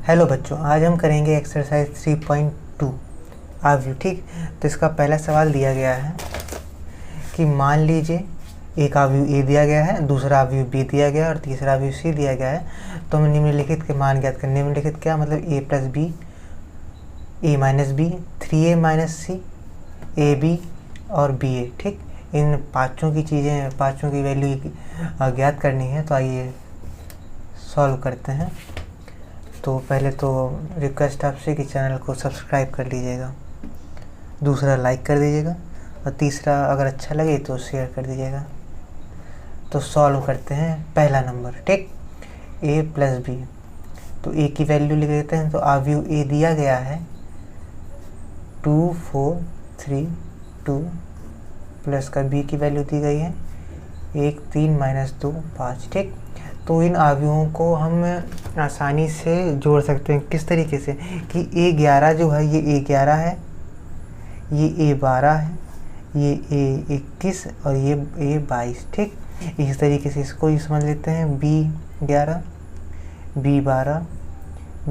Hello बच्चों, आज हम करेंगे एक्सरसाइज 3.2 आव्यूह। ठीक, तो इसका पहला सवाल दिया गया है कि मान लीजिए एक आव्यूह ए दिया गया है, दूसरा आव्यूह बी दिया गया है और तीसरा आव्यूह सी दिया गया है। तो हमें निम्नलिखित के मान ज्ञात करने। निम्नलिखित क्या मतलब A plus B, A minus B, 3a minus C, A B और बी ए। ठीक, इन पाँचों की चीज़ें, पाँचों की वैल्यू ज्ञात करनी है। तो आइए सॉल्व करते हैं। तो पहले तो रिक्वेस्ट आपसे कि चैनल को सब्सक्राइब कर लीजिएगा, दूसरा लाइक कर दीजिएगा और तीसरा अगर अच्छा लगे तो शेयर कर दीजिएगा। तो सॉल्व करते हैं पहला नंबर। ठीक, a प्लस बी। तो a की वैल्यू लिख देते हैं। तो आव्यूह a दिया गया है 2 4 3 2 प्लस का b की वैल्यू दी गई है 1 3 माइनस 2 5। ठीक, तो इन आव्यूहों को हम आसानी से जोड़ सकते हैं। किस तरीके से कि a11 जो है ये a11 है, ये a12 है, ये a21 और ये a22। ठीक, इस तरीके से इसको समझ लेते हैं b11 b12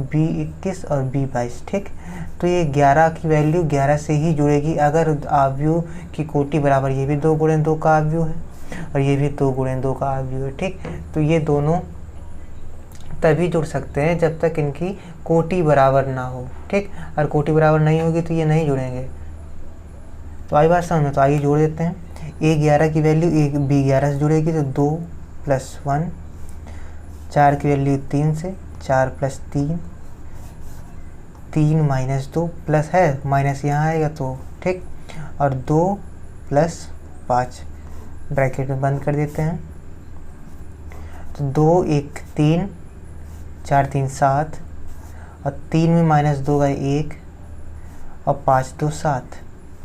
b21 और b22। ठीक, तो ये 11 की वैल्यू 11 से ही जुड़ेगी अगर आव्यूह की कोटि बराबर, ये भी 2 गुणे 2 का आव्यूह है और ये भी 2 गुणे 2 का आव्यूह है। ठीक, तो ये दोनों तभी जुड़ सकते हैं जब तक इनकी कोटि बराबर ना हो। ठीक, और कोटि बराबर नहीं होगी तो ये नहीं जुड़ेंगे। तो आई बात समझ में? तो आइए जोड़ देते हैं। a11 की वैल्यू b11 से जुड़ेगी तो 2 + 1, 4 की वैल्यू 3 से 4 + 3 3 माइनस 2 प्लस है माइनस यहाँ आएगा तो ठीक, और 2 + 5 ब्रैकेट में बंद कर देते हैं। तो 2 1 3 4 3 7 और 3 में -2 गए 1 और 5 2 7।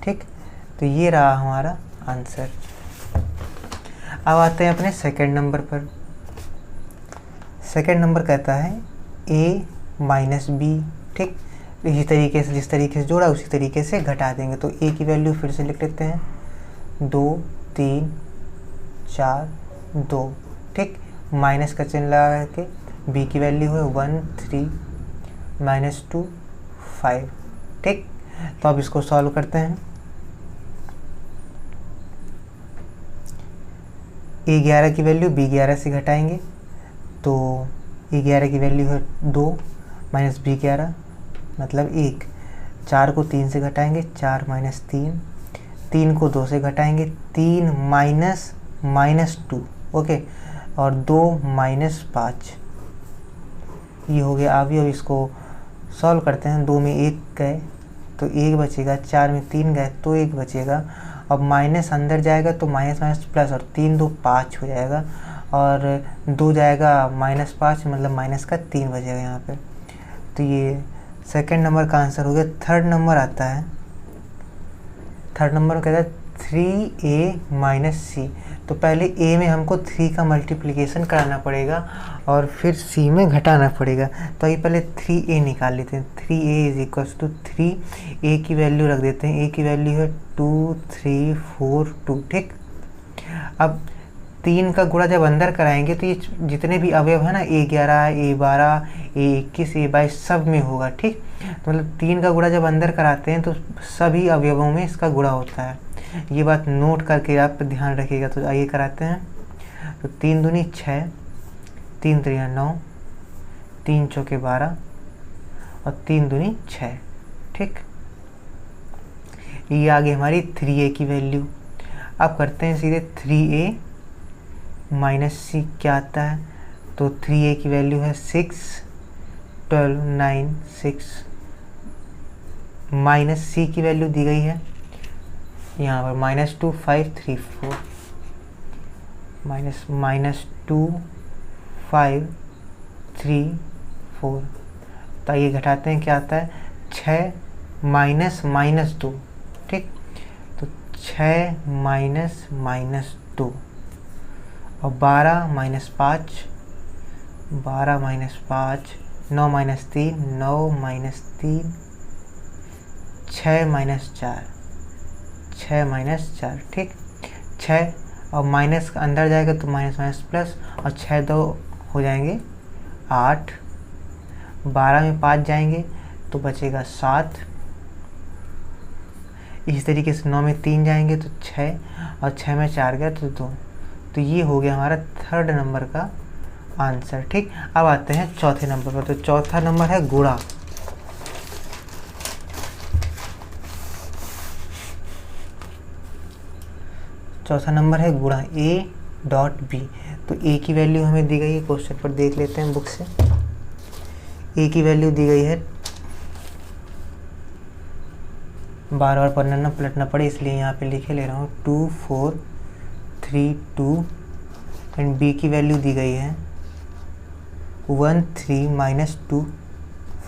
ठीक, तो ये रहा हमारा आंसर। अब आते हैं अपने सेकंड नंबर पर। सेकंड नंबर कहता है a माइनस बी। ठीक, इसी तरीके से जिस तरीके से जोड़ा उसी तरीके से घटा देंगे। तो a की वैल्यू फिर से लिख लेते हैं 2 3 4 2। ठीक, माइनस का चिन्ह लगा करके b की वैल्यू है 1 3 -2 5। ठीक, तो अब इसको सॉल्व करते हैं। a11 की वैल्यू b11 से घटाएंगे तो a11 की वैल्यू है 2 माइनस b11 मतलब 1। 4 को 3 से घटाएंगे 4 - 3, 3 को 2 से घटाएंगे 3 -2। ओके, और 2 - 5। ये हो गया अभी। अब इसको सॉल्व करते हैं। 2 में 1 गए तो 1 बचेगा, 4 में 3 गए तो 1 बचेगा। अब माइनस अंदर जाएगा तो माइनस प्लस और 3 2 5 हो जाएगा और 2 जाएगा -5 मतलब माइनस का 3 बचेगा यहाँ पे। तो ये सेकंड नंबर का आंसर हो गया। थर्ड नंबर आता है। थर्ड नंबर कहता है 3a - c। तो पहले a में हमको 3 का मल्टीप्लिकेशन कराना पड़ेगा और फिर c में घटाना पड़ेगा। तो ये पहले 3a निकाल लेते हैं। 3a = 3। a की वैल्यू रख देते हैं। a की वैल्यू है 2 3 4 2। ठीक, अब 3 का गुणा जब अंदर कराएंगे तो ये जितने भी अवयव है ना a11 a12 a21 a22 सब में होगा। ठीक, तो मतलब 3 का गुणा जब अंदर कराते हैं तो सभी अवयवों में इसका गुणा होता है। ये बात नोट करके आप ध्यान रखिएगा। तो आइए कराते हैं। तो 3 दूनी 6, 3 त्रिया 9, 3 चौके 12 और 3 दूनी 6। ठीक, ये आ गई हमारी 3a की वैल्यू। अब करते हैं सीधे 3a - c क्या आता है। तो 3a की वैल्यू है 6 12 9 6 माइनस c की वैल्यू दी गई है यहाँ पर -2 5 3 4 -2 5 3 4। तो ये घटाते हैं क्या आता है 6 -2। ठीक, तो 6 -2 और 12 - 5 12 - 5 9 - 3 9 - 3 6 - 4 6 - 4। ठीक, 6 और माइनस अंदर जाएगा तो माइनस प्लस और 6 2 हो जाएंगे 8 12 में 5 जाएंगे तो बचेगा 7। इसी तरीके से 9 में 3 जाएंगे तो 6, और 6 में 4 गया तो 2। तो ये हो गया हमारा थर्ड नंबर का आंसर। ठीक, अब आते हैं चौथे नंबर पर। तो चौथा नंबर है गुणा। चौथा नंबर है गुणा ए डॉट बी। तो ए की वैल्यू हमें दी गई है, क्वेश्चन पर देख लेते हैं बुक से। ए की वैल्यू दी गई है, बार बार पलटना पड़े इसलिए यहाँ पे लिखे ले रहा हूँ 2 4 3 2, एंड बी की वैल्यू दी गई है 1 3 -2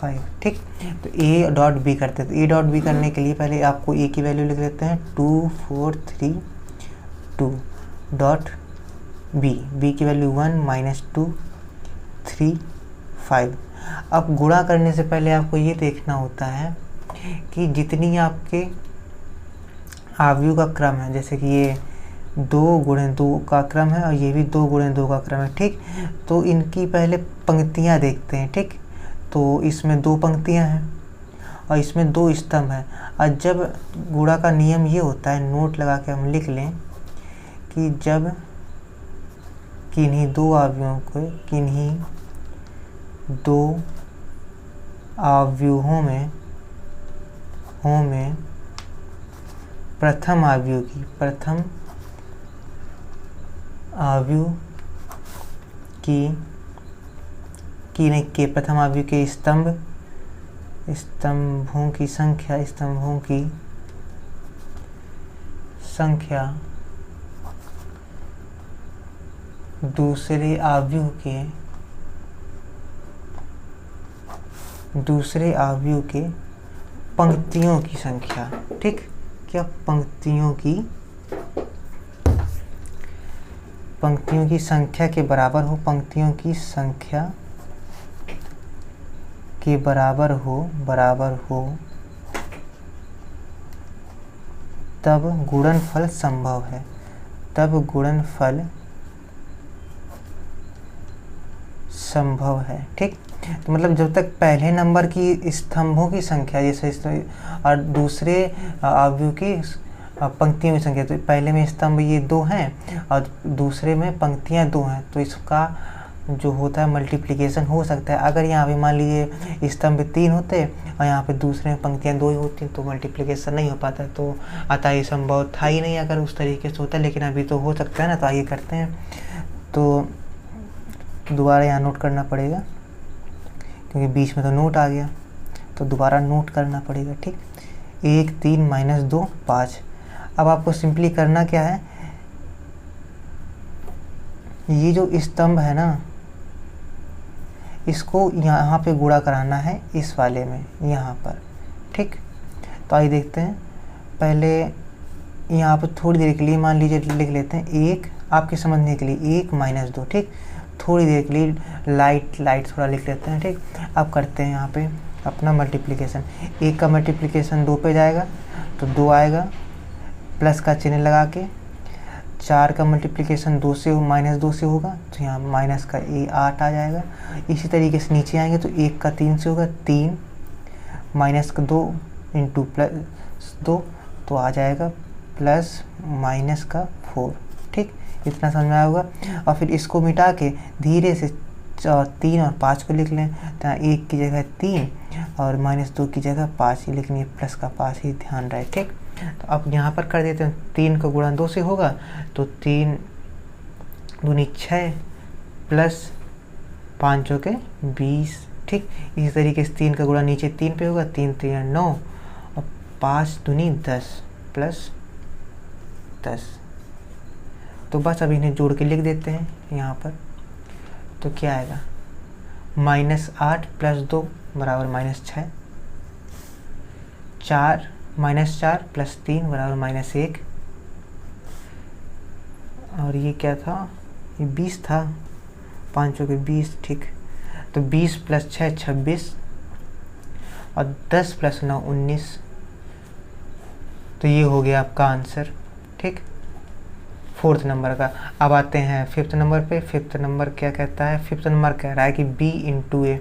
5। ठीक, तो ए डॉट बी करते हैं। तो ए डॉट बी करने के लिए पहले आपको ए की वैल्यू लिख लेते हैं 2 4 3 2 डॉट बी की वैल्यू 1 -2 3 5। अब गुणा करने से पहले आपको ये देखना होता है कि जितनी आपके आव्यूह का क्रम है, जैसे कि ये 2 गुणे 2 का क्रम है और ये भी 2 गुणे 2 का क्रम है। ठीक, तो इनकी पहले पंक्तियाँ देखते हैं। ठीक, तो इसमें 2 पंक्तियाँ हैं और इसमें 2 स्तंभ हैं। और जब गुणा का नियम ये होता है, नोट लगा के हम लिख लें कि जब किन्हीं 2 आव्यूहों को किन्हीं 2 आव्यूहों में प्रथम आव्यूह के स्तंभों की संख्या दूसरे आव्यूह के पंक्तियों की संख्या। ठीक, क्या पंक्तियों की संख्या के बराबर हो, पंक्तियों की संख्या के बराबर हो तब गुणनफल संभव है। तब गुणनफल संभव है। ठीक, तो मतलब जब तक पहले नंबर की स्तंभों की संख्या जैसे और दूसरे आव्यूह की पंक्तियों की संख्या, तो पहले में स्तंभ ये 2 हैं और दूसरे में पंक्तियां 2 हैं, तो इसका जो होता है मल्टीप्लिकेशन हो सकता है। अगर यहाँ पे मान लीजिए स्तंभ 3 होते और यहाँ पे दूसरे में पंक्तियाँ 2 ही होती तो मल्टीप्लिकेशन नहीं हो पाता, तो अतः ये संभव था ही नहीं अगर उस तरीके से होता, लेकिन अभी तो हो सकता है ना। तो आइए करते हैं। तो दोबारा यहाँ नोट करना पड़ेगा क्योंकि बीच में तो नोट आ गया, तो दोबारा नोट करना पड़ेगा। ठीक, 1 3 -2 5। अब आपको सिंपली करना क्या है, ये जो स्तंभ है ना इसको यहाँ पे गुणा कराना है इस वाले में यहाँ पर। ठीक, तो आइए देखते हैं। पहले यहाँ पर थोड़ी देर के लिए मान लीजिए लिख लेते हैं 1, आपके समझने के लिए 1 -2। ठीक, थोड़ी देर के लिए लाइट थोड़ा लिख लेते हैं। ठीक, अब करते हैं यहाँ पे अपना मल्टीप्लिकेशन। 1 का मल्टीप्लिकेशन 2 पे जाएगा तो 2 आएगा, प्लस का चिन्ह लगा के। 4 का मल्टीप्लिकेशन 2 से -2 से होगा तो यहाँ माइनस का 8 आ जाएगा। इसी तरीके से नीचे आएंगे तो 1 का 3 से होगा 3, माइनस का 2 इंटू प्लस 2 तो आ जाएगा प्लस माइनस का 4। ठीक, इतना समझ में आया होगा। और फिर इसको मिटा के धीरे से 3 और 5 को लिख लें, तो 1 की जगह 3 और -2 की जगह 5 ही, लेकिन ये प्लस का 5 ही ध्यान रहे। ठीक, तो अब यहाँ पर कर देते हैं। 3 का गुणा 2 से होगा तो 3 दूनी 6 प्लस 5 चौके 20। ठीक, इसी तरीके से 3 का गुणा नीचे 3 पे होगा, 3 3 9 और 5 दूनी 10 प्लस 10। तो बस अब इन्हें जोड़ के लिख देते हैं यहाँ पर। तो क्या आएगा, -8 + 2 बराबर -6, 4 + 3 बराबर -1, और ये क्या था, ये 20 था, 5 चौके 20। ठीक, तो 20 + 6 26 और 10 + 9 19। तो ये हो गया आपका आंसर। ठीक, 4th नंबर का। अब आते हैं 5th नंबर पे। 5th नंबर क्या कहता है? 5th नंबर कह रहा है कि b इंटू ए,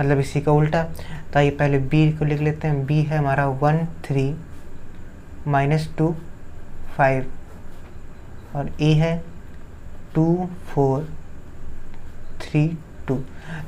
मतलब इसी का उल्टा। तो आइए पहले b को लिख लेते हैं। b है हमारा 1 3 माइनस 2 5 और a है 2 4 3 2।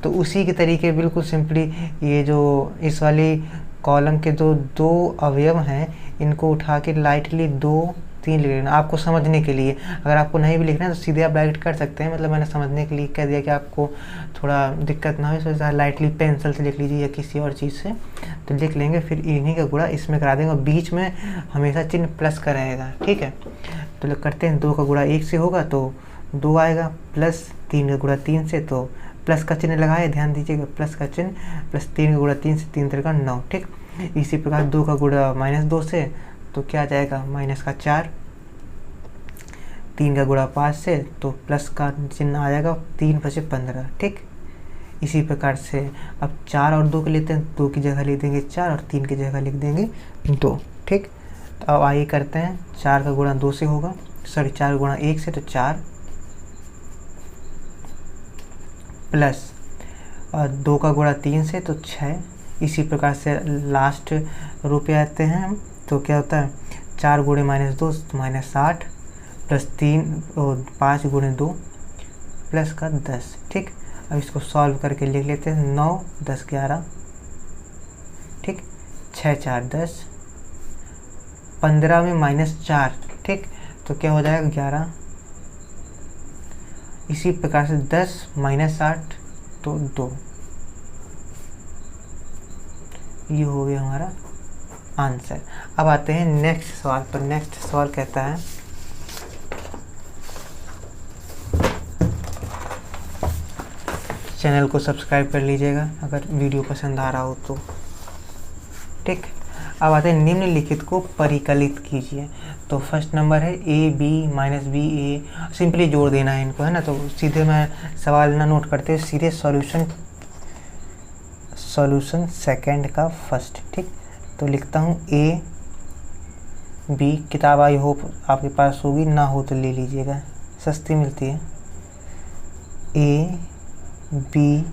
तो उसी के तरीके बिल्कुल सिंपली ये जो इस वाली कॉलम के जो दो अवयव हैं इनको उठा के लाइटली 2 3 लिख लेना आपको समझने के लिए। अगर आपको नहीं भी लिखना है तो सीधे आप डायरेक्ट कर सकते हैं, मतलब मैंने समझने के लिए कह दिया कि आपको थोड़ा दिक्कत ना हो, इसलिए लाइटली पेंसिल से लिख लीजिए या किसी और चीज़ से तो लिख लेंगे। फिर इन्हीं का गुणा इसमें करा देंगे और बीच में हमेशा चिन्ह प्लस का रहेगा, ठीक है। तो करते हैं, 2 का गुणा 1 से होगा तो 2 आएगा, प्लस 3 का गुणा 3 से तो प्लस का चिन्ह लगाए, ध्यान दीजिएगा प्लस का चिन्ह, प्लस 3 का गुणा 3 से 3 3 का 9, ठीक। इसी प्रकार 2 का गुणा -2 से तो क्या आ जाएगा माइनस का 4, 3 का गुणा 5 से तो प्लस का चिन्ह आ जाएगा, 3 5 15, ठीक। इसी प्रकार से अब 4 और 2 के लेते हैं, 2 की जगह लिख देंगे 4 और 3 की जगह लिख देंगे 2, ठीक। तो अब आइए करते हैं, 4 का गुणा 2 से होगा, सॉरी 4 गुणा 1 से तो 4 प्लस और 2 का गुणा 3 से तो 6। इसी प्रकार से लास्ट रो पे आते हैं हम, तो क्या होता है 4 गुणे -2 तो -8 प्लस 3 और 5 गुणे 2 प्लस का 10, ठीक। अब इसको सॉल्व करके लिख लेते हैं, 9 10 11, ठीक, 6 4 10, 15 में -4, ठीक, तो क्या हो जाएगा 11। इसी प्रकार से 10 -8 तो 2, ये हो गया हमारा आंसर। अब आते हैं नेक्स्ट सवाल पर। नेक्स्ट सवाल कहता है चैनल को सब्सक्राइब कर लीजिएगा अगर वीडियो पसंद आ रहा हो तो, ठीक। अब आते हैं निम्नलिखित को परिकलित कीजिए। तो फर्स्ट नंबर है a b minus B A, simply जोड़ देना है इनको, है ना। तो सीधे मैं सवाल ना नोट करते हुए सीधे सॉल्यूशन सेकंड का फर्स्ट, ठीक। तो लिखता हूँ a b, किताब आई होप आपके पास होगी, ना हो तो ले लीजिएगा, सस्ती मिलती है। a b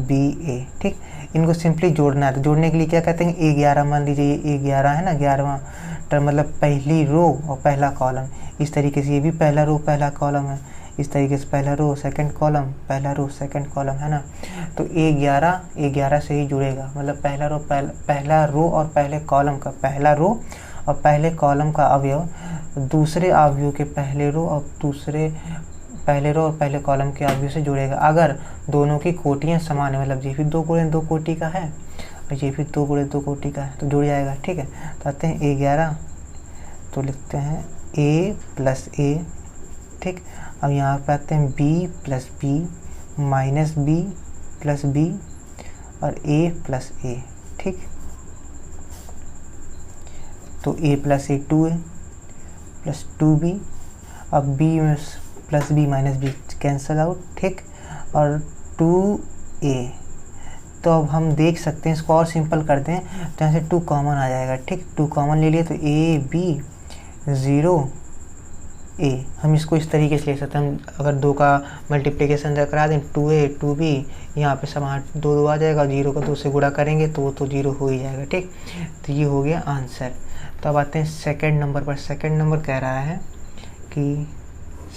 b a, ठीक। इनको सिंपली जोड़ना है। तो जोड़ने के लिए क्या कहते हैं, A11 मान लीजिए, ये A11 है ना, 11वां टर्म मतलब पहली रो और पहला कॉलम। इस तरीके से ये भी पहला रो पहला कॉलम है, इस तरीके से पहला रो सेकंड कॉलम, पहला रो सेकंड कॉलम, है ना। तो A11 से ही जुड़ेगा, मतलब पहला रो और पहले कॉलम का पहला रो और पहले कॉलम का अवयव दूसरे अवयव के पहले रो और पहले रो और पहले कॉलम के अवयव से जुड़ेगा अगर दोनों की कोटियाँ समान है, मतलब ये भी 2 गुणे 2 कोटि का है और ये भी 2 गुणे 2 कोटि का है, तो जुड़ जाएगा, ठीक है। तो आते हैं A11, तो लिखते हैं A प्लस A, ठीक। अब यहाँ पे आते हैं B plus B minus B plus B और A प्लस A, ठीक। तो A plus A 2A plus 2B, अब B में plus B minus B cancel out, ठीक। और 2A, तो अब हम देख सकते हैं, इसको और सिंपल करते हैं तो यहाँ से 2 कॉमन आ जाएगा, ठीक। 2 कॉमन ले लिए तो A B 0 A, हम इसको इस तरीके से ले सकते हैं। हम अगर 2 का मल्टीप्लिकेशन करा दें 2A 2B, यहाँ पे समान 2 आ जाएगा, 0 को 2 से गुणा करेंगे तो वो तो 0 हो ही जाएगा, ठीक। तो ये हो गया आंसर। तो अब आते हैं सेकंड नंबर पर। सेकंड नंबर कह रहा है कि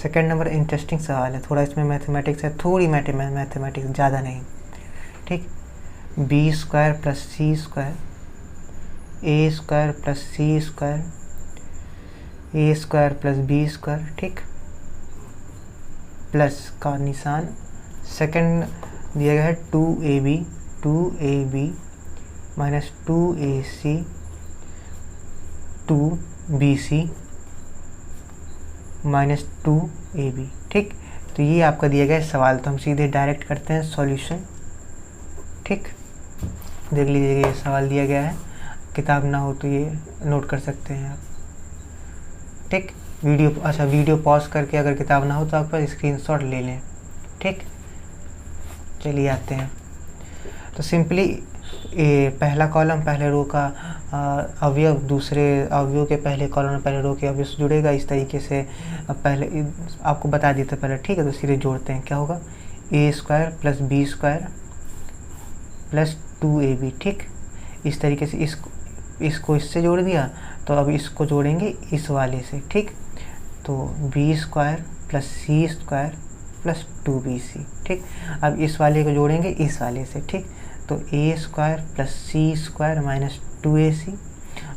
सेकंड नंबर इंटरेस्टिंग सवाल है, थोड़ा इसमें मैथमेटिक्स है, थोड़ी मैथमेटिक्स, ज़्यादा नहीं, ठीक। b square plus C square, ए स्क्वायर प्लस सी स्क्वायर, ए स्क्वायर प्लस बी स्क्वायर, ठीक, प्लस का निशान। सेकंड दिया गया है 2ab minus 2ac 2bc minus 2ab, ठीक। तो ये आपका दिया गया है सवाल। तो हम सीधे डायरेक्ट करते हैं सॉल्यूशन, ठीक। देख लीजिएगा ये सवाल दिया गया है, किताब ना हो तो ये नोट कर सकते हैं आप, ठीक। वीडियो पॉज करके अगर किताब ना हो तो आप स्क्रीनशॉट ले लें, ठीक। चलिए आते हैं, तो सिंपली पहला कॉलम पहले रो का अवयव दूसरे अवयव के पहले कॉलम पहले रो के अवयव से जुड़ेगा। इस तरीके से पहले आपको बता देते पहले, ठीक है। तो सीधे जोड़ते हैं, क्या होगा, A square plus B square plus 2ab, ठीक। इस तरीके से इसको इससे जोड़ दिया, तो अब इसको जोड़ेंगे इस वाले से, ठीक। तो B square plus C square plus 2bc, ठीक। अब इस वाले को जोड़ेंगे इस वाले से, ठीक। तो A square plus C square minus 2ac,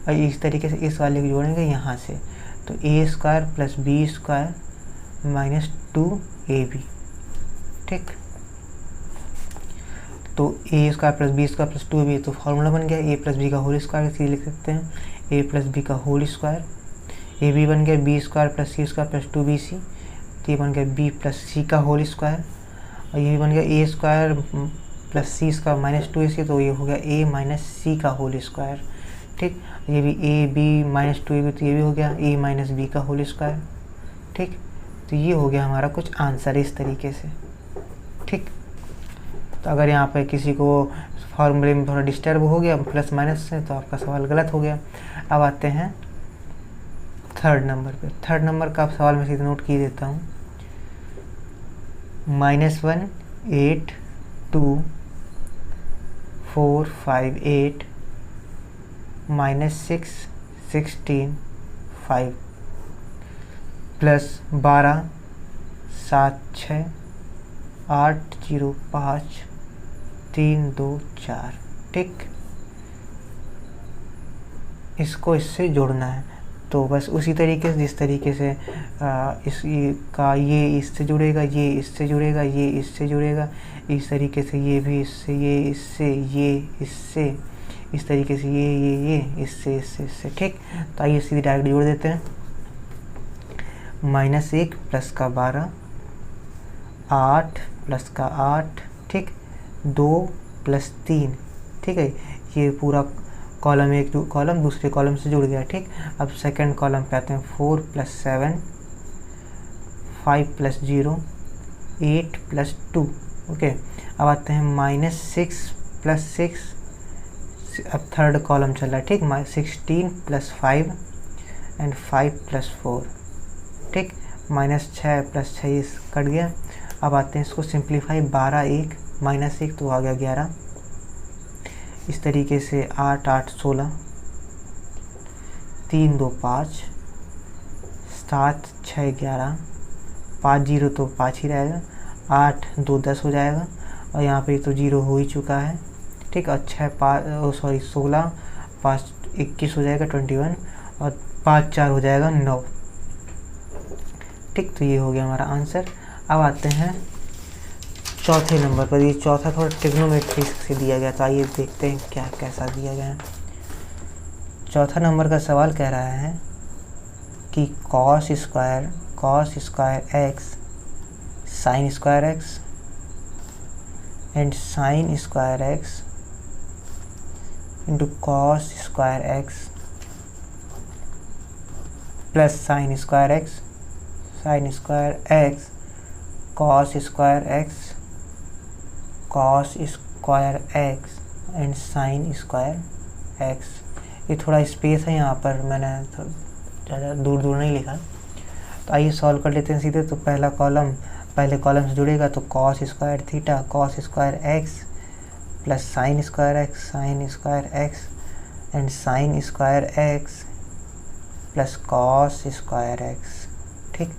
और इस तरीके से इस वाले को जोड़ेंगे यहाँ से, तो A square plus B square minus 2ab, ठीक। तो A square plus B square plus 2ab, तो फॉर्मूला बन गया ए प्लस बी का होल स्क्वायर, इसे लिख सकते हैं ए प्लस बी का होल स्क्वायर। ए बी बन गया B square plus C square plus 2bc, तो ये बन गया बी प्लस सी का होल स्क्वायर, और ये भी बन गया ए square plus C square minus 2ac, तो ये हो गया ए माइनस सी का होल स्क्वायर, ठीक। ये भी ए बी माइनस 2ab, तो ये भी हो गया ए माइनस बी का होल स्क्वायर, ठीक। तो ये हो गया हमारा कुछ आंसर इस तरीके से, ठीक। तो अगर यहाँ पे किसी को फॉर्मूले में थोड़ा डिस्टर्ब हो गया प्लस माइनस से, तो आपका सवाल गलत हो गया। अब आते हैं थर्ड नंबर पे। थर्ड नंबर का सवाल मैं सीधे नोट किए देता हूँ। -1 8 2 4 5 8 -6 16 5 प्लस 12 7 6 8 0 5 3 2 4, ठीक। इसको इससे जोड़ना है, तो बस उसी तरीके से जिस तरीके से इसका ये इससे जुड़ेगा, ये इससे जुड़ेगा, ये इससे जुड़ेगा, इस तरीके से ये भी इससे, ये इससे, ये इससे, इस तरीके से ये इससे इससे इससे, ठीक। तो आइए सीधे डायरेक्ट जोड़ देते हैं। -1 प्लस का 12 8 प्लस का 8, ठीक। 2 प्लस 3, ठीक है। ये पूरा कॉलम एक कॉलम दूसरे कॉलम से जुड़ गया, ठीक। अब सेकंड कॉलम पे आते हैं। 4 प्लस 7 5 प्लस 0 8 प्लस 2, ओके। अब आते हैं -6 प्लस 6, अब थर्ड कॉलम चल रहा है, ठीक। 16 प्लस 5 एंड 5 प्लस 4, ठीक। -6 प्लस 6 कट गया। अब आते हैं इसको सिंप्लीफाई, 12 1 -1 तो आ गया 11, इस तरीके से 8 8 16 3 2 5 7 6 11 5 0 तो 5 ही रहेगा, 8 2 10 हो जाएगा, और यहाँ पे तो 0 हो ही चुका है, ठीक। और 16 5 21 हो जाएगा 21, और 5 4 हो जाएगा 9, ठीक। तो ये हो गया हमारा आंसर। अब आते हैं चौथे नंबर पर। ये चौथा थोड़ा ट्रिग्नोमेट्री से दिया गया, तो आइए देखते हैं क्या कैसा दिया गया है। चौथा नंबर का सवाल कह रहा है कि cos square x sin square x and sin square x into cos square x plus sin square x cos square x and sin square x। ये थोड़ा स्पेस है यहाँ पर, मैंने ज़्यादा दूर नहीं लिखा। तो आइए सॉल्व कर लेते हैं सीधे। तो पहला कॉलम पहले कॉलम से जुड़ेगा, तो cos square theta cos square x plus sin square x and sin square x plus cos square x, ठीक।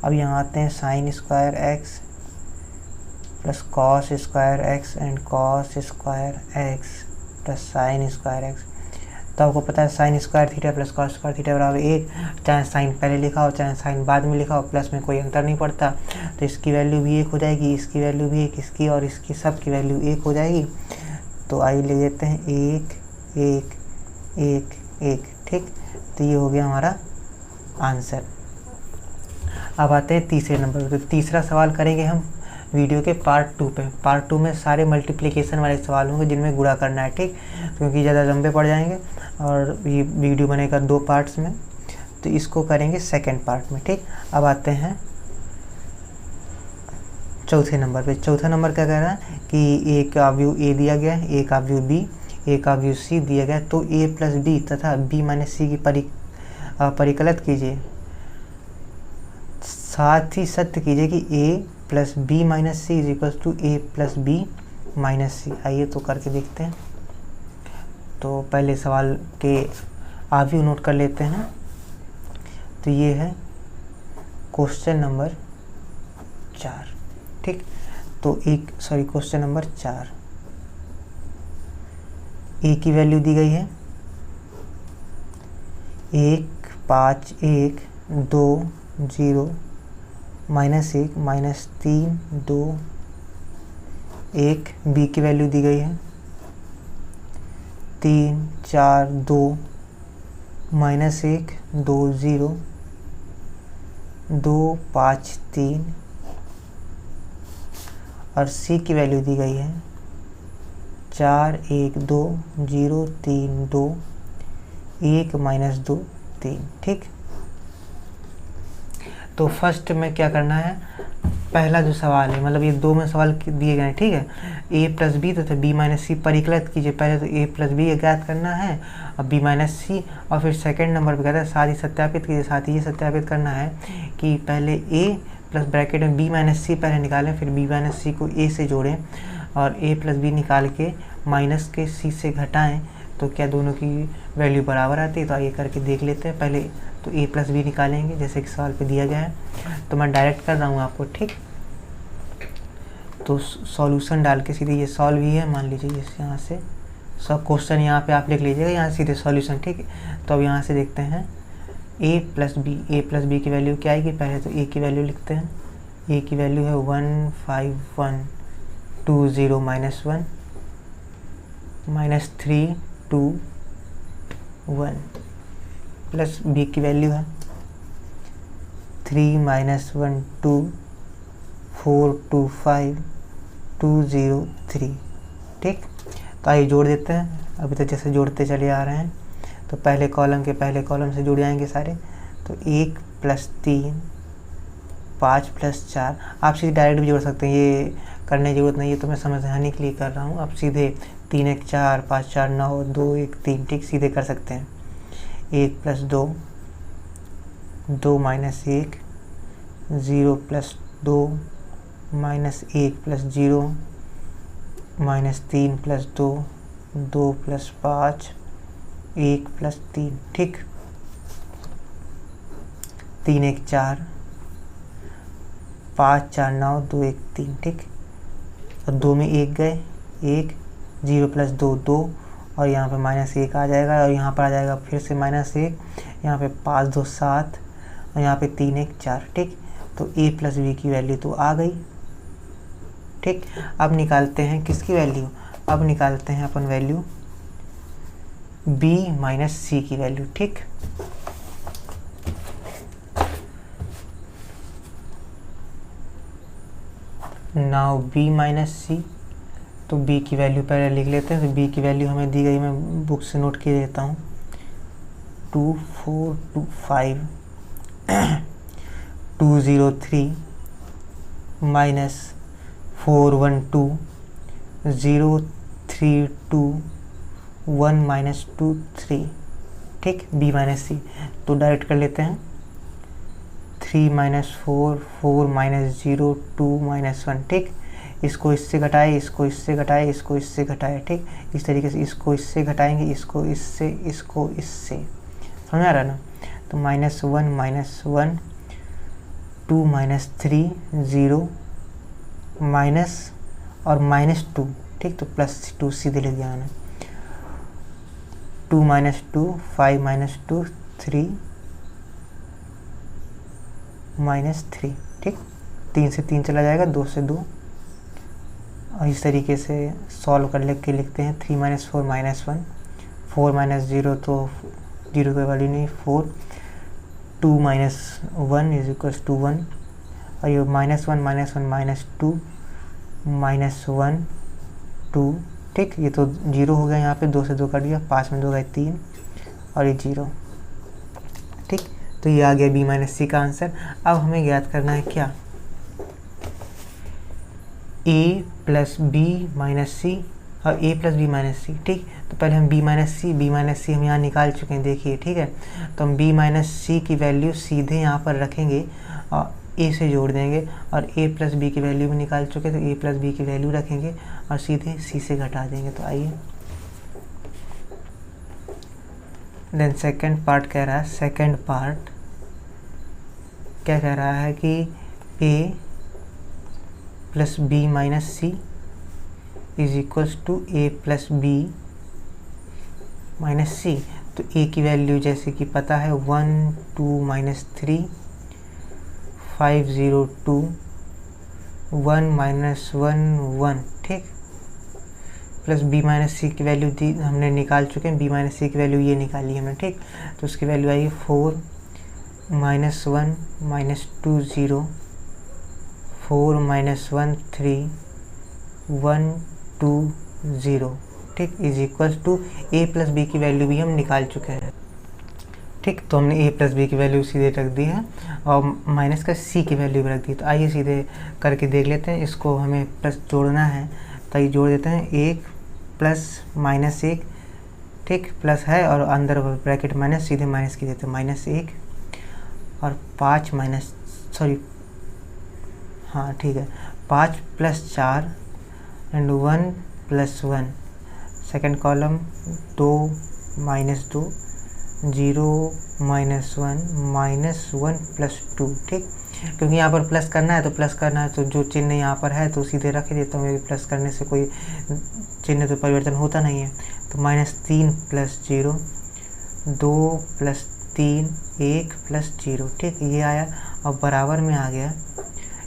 अब यहाँ आते हैं sin square x plus cos square x and cos square x plus sin square x। तो आपको पता है sin square theta plus cos square theta बराबर 1, चाहे sin पहले लिखा हो चाहे sin बाद में लिखा हो, प्लस में कोई अंतर नहीं पड़ता। तो इसकी वैल्यू भी 1 हो जाएगी, इसकी वैल्यू भी 1, इसकी और इसकी सब की वैल्यू 1 हो जाएगी। तो आइए ले लेते हैं 1 1 1 1, ठीक। तो ये हो गया हमारा आंसर। अब आते हैं तीसरे नंबर पर। तो तीसरा सवाल करेंगे हम वीडियो के पार्ट 2 पे। पार्ट 2 में सारे मल्टीप्लिकेशन वाले सवाल होंगे जिनमें गुणा करना है, ठीक। क्योंकि ज़्यादा लंबे पड़ जाएंगे और ये वीडियो बनेगा 2 पार्ट्स में, तो इसको करेंगे सेकंड पार्ट में, ठीक। अब आते हैं चौथे नंबर पे। चौथा नंबर क्या कह रहा है कि एक अवयव ए दिया गया है, एक अवयव बी, एक अवयव सी दिया गया है, तो ए प्लस बी तथा बी माइनस सी की परिकलित कीजिए। साथ ही सत्य कीजिए कि A plus B minus C is equal to A plus B minus C. आइए तो करके देखते हैं। तो पहले सवाल के अवयव नोट कर लेते हैं। तो ये है क्वेश्चन नंबर 4, ठीक। तो क्वेश्चन नंबर 4, ए की वैल्यू दी गई है 1 5 1 2 0 -1 -3 2 1। बी की वैल्यू दी गई है 3 4 2 -1 2 0 2 5 3। और सी की वैल्यू दी गई है 4 1 2 0 3 2 1 -2 3, ठीक। तो फर्स्ट में क्या करना है, पहला जो सवाल है, मतलब ये दो में सवाल दिए गए हैं, ठीक है। ए प्लस बी तथा बी माइनस सी परिकलित कीजिए। पहले तो ए प्लस बी ज्ञात करना है और बी माइनस सी, और फिर सेकंड नंबर पे कहता है साथ ही सत्यापित कीजिए। साथ ही ये सत्यापित करना है कि पहले ए प्लस ब्रैकेट में बी माइनस सी पहले निकालें, फिर बी माइनस सी को ए से जोड़ें और ए प्लस बी निकाल के माइनस के सी से घटाएं, तो क्या दोनों की वैल्यू बराबर आती है। तो आइए करके देख लेते हैं। पहले तो ए प्लस बी निकालेंगे जैसे कि सवाल पे दिया गया है, तो मैं डायरेक्ट कर रहा हूँ आपको, ठीक। तो सॉल्यूशन डाल के सीधे ये सॉल्व ही है, मान लीजिए इस यहाँ से सब क्वेश्चन यहाँ पे आप लिख लीजिएगा, यहाँ सीधे सॉल्यूशन, ठीक है। तो अब यहाँ से देखते हैं ए प्लस बी की वैल्यू क्या आएगी। पहले तो ए की वैल्यू लिखते हैं। ए की वैल्यू है 1 5 1 2 0 -1 -3 2 1, प्लस बी की वैल्यू है 3 -1 2 4 2 5 2 0 3, ठीक। तो आइए जोड़ देते हैं। अभी तक जैसे जोड़ते चले आ रहे हैं, तो पहले कॉलम के पहले कॉलम से जुड़ जाएंगे सारे। तो 1 + 3 5 + 4, आप सीधे डायरेक्ट भी जोड़ सकते हैं, ये करने की जरूरत नहीं है, तो मैं समझाने के लिए कर रहा हूँ। आप सीधे 3 1 4 5 4 9 2 1 3, ठीक, सीधे कर सकते हैं। 1 + 2 2 - 1 0 + 2 -1 + 0 -3 + 2 2 + 5 1 + 3, ठीक। 3 1 4 5 4 9 2 1 3, ठीक। और 2 में 1 गए, 1 0 + 2 2, और यहाँ पे -1 आ जाएगा, और यहाँ पर आ जाएगा फिर से -1, यहाँ पे 5 2 7, और यहाँ पे 3 1 4, ठीक। तो ए प्लस बी की वैल्यू तो आ गई, ठीक। अब निकालते हैं किसकी वैल्यू, अब निकालते हैं अपन वैल्यू बी माइनस सी की वैल्यू, ठीक। नाउ बी माइनस सी, तो बी की वैल्यू पहले लिख लेते हैं। तो बी की वैल्यू हमें दी गई, मैं बुक से नोट किए देता हूँ। 2 4 2 5 2 0 3 -4 1 2 0 3 2 1 -2 3, ठीक। बी माइनस सी तो डायरेक्ट कर लेते हैं। 3 -4 4 -0 2 -1, ठीक। इसको इससे घटाए, इसको इससे घटाए, इसको इससे घटाए, ठीक। इस तरीके से इसको इससे घटाएंगे, इसको इससे, इसको इससे, समझ आ रहा ना। तो -1 -1 2 -3 0 माइनस और -2, ठीक। तो +2 सीधे लिख दिया मैंने। 2 -2 5 -2 3 -3, ठीक। 3 से 3 चला जाएगा, 2 से 2, और इस तरीके से सॉल्व कर लिखते हैं। 3 - 4 -1 4 - 0 तो 0 की वैल्यू नहीं, 4 2 - 1 = 1, और ये -1 -2 -1 2, ठीक। ये तो 0 हो गया, यहाँ पे 2 से 2 कट गया, 5 में 2 गए 3, और ये 0, ठीक। तो ये आ गया बी माइनस सी का आंसर। अब हमें ज्ञात करना है क्या, ए प्लस बी माइनस सी और ए प्लस बी माइनस सी, ठीक। तो पहले हम बी माइनस सी हम यहाँ निकाल चुके हैं, देखिए, ठीक है। तो हम बी माइनस सी की वैल्यू सीधे यहाँ पर रखेंगे और ए से जोड़ देंगे, और ए प्लस बी की वैल्यू भी निकाल चुके हैं, तो ए प्लस बी की वैल्यू रखेंगे और सीधे सी से घटा देंगे। तो आइए, देन सेकंड पार्ट कह रहा है, सेकंड पार्ट क्या कह रहा है कि A plus B minus C is equals to A plus B minus C. तो ए की वैल्यू जैसे कि पता है 1 2 माइनस 3 5 0 2 1 माइनस 1 1, ठीक। प्लस बी माइनस सी की वैल्यू दी हमने निकाल चुके हैं, बी माइनस सी की वैल्यू ये निकाली हमने, ठीक। तो उसकी वैल्यू आई 4 माइनस 1 माइनस 2 0 4 माइनस 1 3 1 2 0, ठीक, is equals to A plus B की वैल्यू भी हम निकाल चुके हैं, ठीक। तो हमने ए प्लस बी की वैल्यू सीधे रख दी है और माइनस का सी की वैल्यू भी रख दी। तो आइए सीधे करके देख लेते हैं। इसको हमें प्लस जोड़ना है, तो ये जोड़ देते हैं, 1 प्लस माइनस 1, ठीक, प्लस है और अंदर ब्रैकेट माइनस, सीधे माइनस की देते हैं, माइनस 1 और 5 माइनस, सॉरी, हाँ ठीक है, 5 plus 4 and 1 plus 1, second column 2 minus 2 0 minus 1 minus 1 plus 2, ठीक। क्योंकि यहाँ पर प्लस करना है तो प्लस करना है, तो जो चिन्ह यहाँ पर है तो सीधे रख देता हूँ, प्लस करने से कोई चिन्ह तो परिवर्तन होता नहीं है। तो माइनस 3 प्लस 0 2 प्लस 3 1 प्लस 0, ठीक, ये आया और बराबर में आ गया।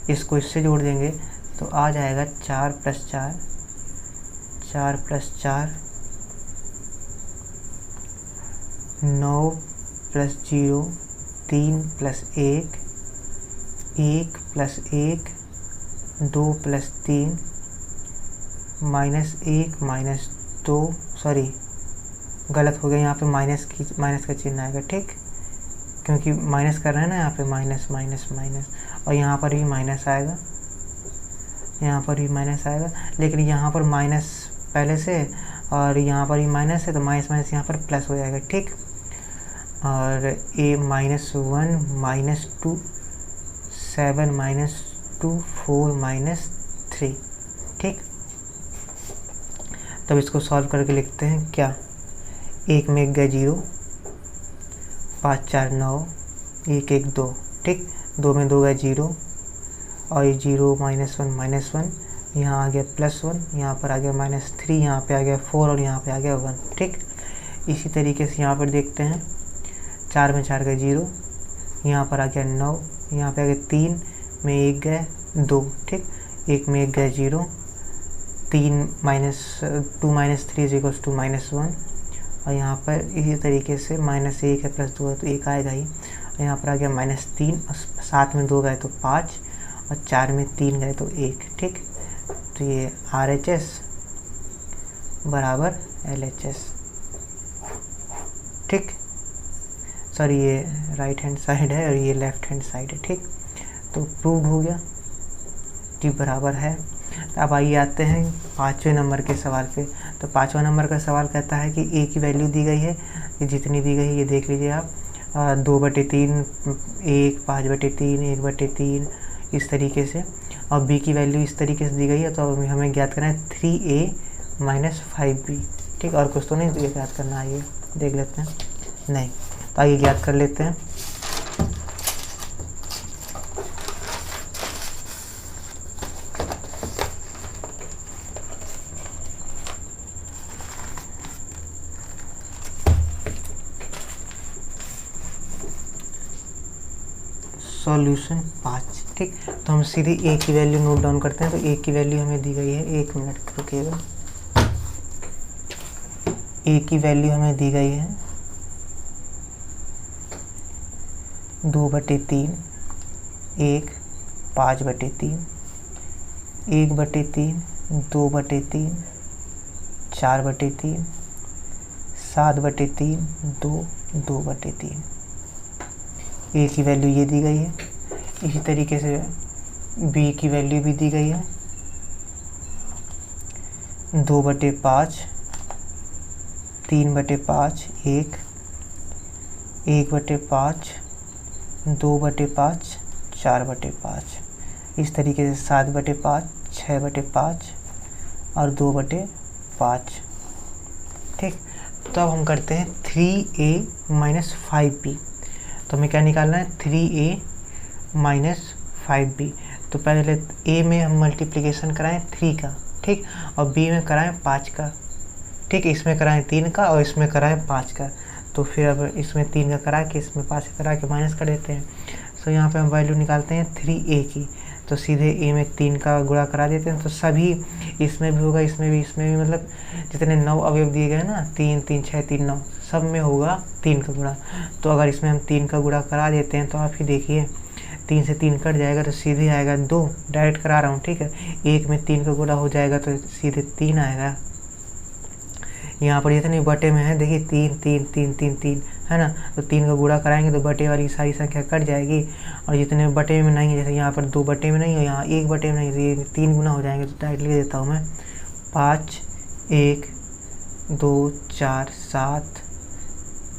इसको इससे जोड़ देंगे तो आ जाएगा 4 plus 4 4 plus 4 9 plus 0 3 plus 1 1 plus 1 2 plus 3 minus 1 minus 2, sorry गलत हो गया, यहाँ पे माइनस का चिन्ह आएगा, ठीक, क्योंकि माइनस कर रहे हैं ना यहाँ पे, माइनस माइनस माइनस, और यहाँ पर भी माइनस आएगा, यहाँ पर भी माइनस आएगा, लेकिन यहाँ पर माइनस पहले से और यहाँ पर भी माइनस है, तो माइनस माइनस यहाँ पर प्लस हो जाएगा, ठीक। और ए माइनस 1 माइनस 2 7 माइनस 2 4 माइनस 3, ठीक। तब इसको सॉल्व करके लिखते हैं क्या, 1 में 1 गए 0 5 4 9 1 1 2, ठीक, 2 में 2 गए 0 और ये 0 माइनस 1 यहाँ आ गया प्लस 1, यहाँ पर आ गया माइनस 3, यहाँ पे आ गया 4 और यहाँ पे आ गया 1, ठीक। इसी तरीके से यहाँ पर देखते हैं, 4 में 4 गए 0, यहाँ पर आ गया 9, यहाँ पे आ गया 3 में 1 गए 2, ठीक, 1 में 1 गए 0 3 minus 2 minus 3 equals to minus 1, और यहाँ पर इसी तरीके से माइनस 1 है प्लस 2 है तो 1 आएगा ही, और यहाँ पर आ गया माइनस 3 और 7 में 2 गए तो 5 और 4 में 3 गए तो 1, ठीक। तो ये RHS बराबर LHS, ठीक, सॉरी ये राइट हैंड साइड है और ये लेफ्ट हैंड साइड है, ठीक। तो प्रूव्ड हो गया कि बराबर है। अब आइए आते हैं 5वें नंबर के सवाल पे। तो 5वां नंबर का सवाल कहता है कि ए की वैल्यू दी गई है, ये जितनी दी गई है ये देख लीजिए आप, 2/3 1 5/3 1/3 इस तरीके से, और बी की वैल्यू इस तरीके से दी गई है। तो अब हमें ज्ञात करना है 3a माइनस 5b, ठीक, और कुछ तो नहीं ये ज्ञात करना है, ये देख लेते हैं, नहीं, तो आइए ज्ञात कर लेते हैं। सॉल्यूशन 5, ठीक। तो हम सीधी ए की वैल्यू नोट डाउन करते हैं। तो ए की वैल्यू हमें दी गई है, 1 मिनट रुकिएगा, ए की वैल्यू हमें दी गई है 2/3 1 5/3 1/3 2/3 4/3 7/3 2 2/3। ए की वैल्यू ये दी गई है। इसी तरीके से बी की वैल्यू भी दी गई है 2/5, 3/5, 1/5, 2/5, 4/5, इस तरीके से 7/5, 6/5 और 2/5। ठीक, तो अब हम करते हैं 3a माइनस 5b। तो हमें क्या निकालना है, 3a माइनस 5b। तो पहले a में हम मल्टीप्लिकेशन कराएं 3 का, ठीक, और b में कराएं 5 का, ठीक, इसमें कराएं 3 का और इसमें कराएं 5 का। तो फिर अब इसमें 3 का करा के इसमें 5 का करा के माइनस कर देते हैं। सो यहाँ पे हम वैल्यू निकालते हैं 3a की, तो सीधे a में 3 का गुणा करा देते हैं। तो सभी इसमें भी होगा, इसमें भी, मतलब जितने 9 अवयव दिए गए ना, 3 3 6 3 9, सब में होगा 3 का गुणा। तो अगर इसमें हम 3 का गुणा करा देते हैं तो आप ही देखिए 3 से 3 कट जाएगा तो सीधे आएगा 2, डायरेक्ट करा रहा हूँ, ठीक है। 1 में 3 का गुणा हो जाएगा तो सीधे 3 आएगा। यहाँ पर जितने बटे में है देखिए 3 3 3 3 3 है ना, तो 3 का गुणा कराएंगे तो बटे वाली सारी संख्या कट जाएगी। और जितने बटे में नहीं है, जैसे यहाँ पर 2 बटे में नहीं है, यहाँ 1 बटे में नहीं, तो ये 3 गुना हो जाएंगे। तो डायरेक्ट लिख देता हूँ मैं 5 1 2 4 7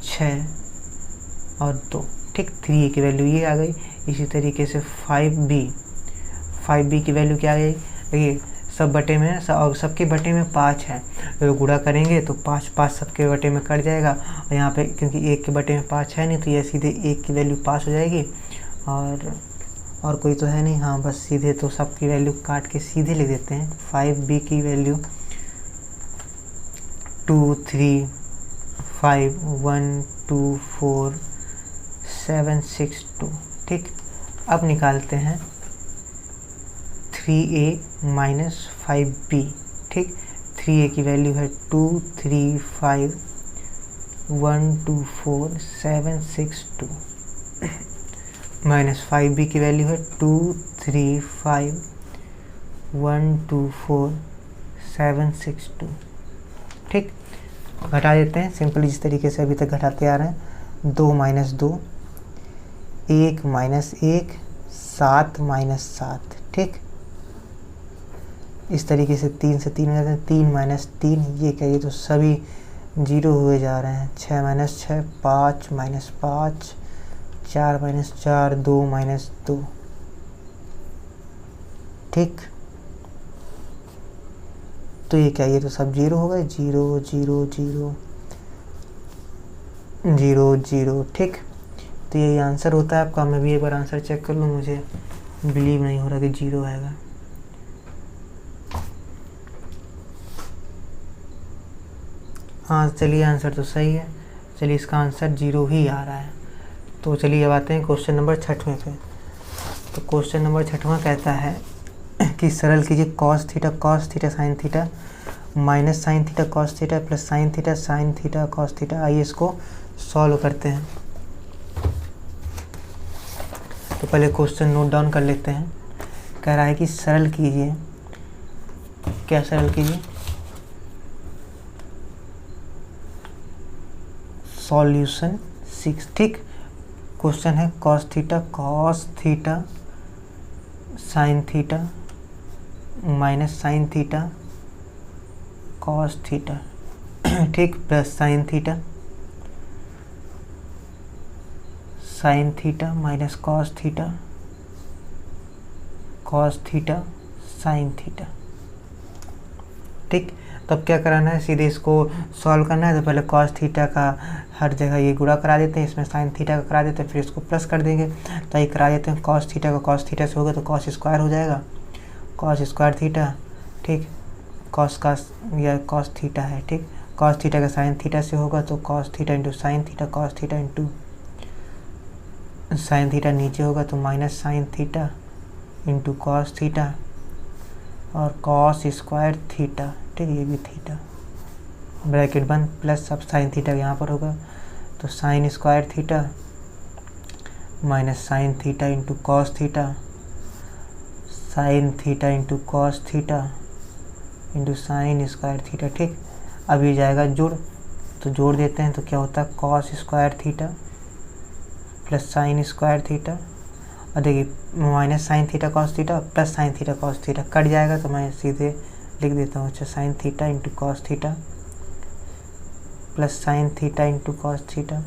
6 और 2, ठीक। 3a की वैल्यू ये आ गई। इसी तरीके से 5b की वैल्यू क्या आ गई, देखिए सब बटे में है और सबके बटे में 5 है, तो गुणा करेंगे तो 5 5 सबके बटे में कट जाएगा। और यहाँ पे क्योंकि 1 के बटे में 5 है नहीं, तो ये सीधे 1 की वैल्यू 5 हो जाएगी। और कोई तो है नहीं, हाँ बस सीधे तो सबकी वैल्यू काट के सीधे लिख देते हैं। 5b की वैल्यू 2 3 5 1 2 4 7 6 2, ठीक। अब निकालते हैं 3a माइनस 5b, ठीक। 3a की वैल्यू है 2 3 5 1 2 4 7 6 2 माइनस 5b की वैल्यू है 2 3 5 1 2 4 7 6 2, ठीक। घटा देते हैं सिंपली जिस तरीके से अभी तक घटाते आ रहे हैं। 2 माइनस 2, 1 माइनस 1, 7 माइनस 7, ठीक। इस तरीके से 3 से 3 में जाते हैं, 3 माइनस 3, ये क्या, ये तो सभी 0 हुए जा रहे हैं। 6 माइनस 6, 5 माइनस 5, 4 माइनस 4, 2 माइनस 2, ठीक। तो ये क्या, ये तो सब 0 हो गए, 0 0 0 0 0, ठीक। तो यही आंसर होता है आपका। मैं भी एक बार आंसर चेक कर लूँ, मुझे बिलीव नहीं हो रहा कि 0 आएगा। हाँ चलिए, आंसर तो सही है। चलिए इसका आंसर 0 ही आ रहा है। तो चलिए अब आते हैं क्वेश्चन नंबर 6वें पे। तो क्वेश्चन नंबर 6वां कहता है कि सरल कीजिए cos theta sine theta minus sine theta cos theta plus sine theta cos theta. आइए इसको सॉल्व करते हैं। तो पहले क्वेश्चन नोट डाउन कर लेते हैं। कह रहा है कि सरल कीजिए, क्या सरल कीजिए, सॉल्यूशन 6, ठीक। क्वेश्चन है cos theta sine theta minus sine theta cos theta, ठीक, plus sine theta minus cos theta sine theta, ठीक। तब क्या कराना है, सीधे इसको सॉल्व करना है। तो पहले कॉस थीटा का हर जगह ये गुणा करा देते हैं, इसमें साइन थीटा का करा देते हैं, फिर इसको प्लस कर देंगे। तो ये करा देते हैं, कॉस थीटा का कॉस थीटा से होगा तो कॉस स्क्वायर हो जाएगा, कॉस स्क्वायर थीटा, ठीक। कॉस थीटा है, ठीक। कॉस थीटा का साइन थीटा से होगा तो cos theta into sine theta, cos theta into sine theta नीचे होगा तो minus sine theta into cos theta और कॉस स्क्वायर थीटा, ठीक। ये भी थीटा, ब्रैकेट बंद, प्लस अब साइन थीटा यहाँ पर होगा तो sign square theta minus sine theta into cos theta, sine theta into cos theta into sine square theta, ठीक। अब ये जाएगा जुड़, तो जोड़ देते हैं तो क्या होता है, cos square theta plus sine square theta, और देखिए minus sine theta cos theta plus sine theta cos theta cut जाएगा तो मैं सीधे लिख देता हूँ। अच्छा, sine theta into cos theta plus sine theta into cos theta.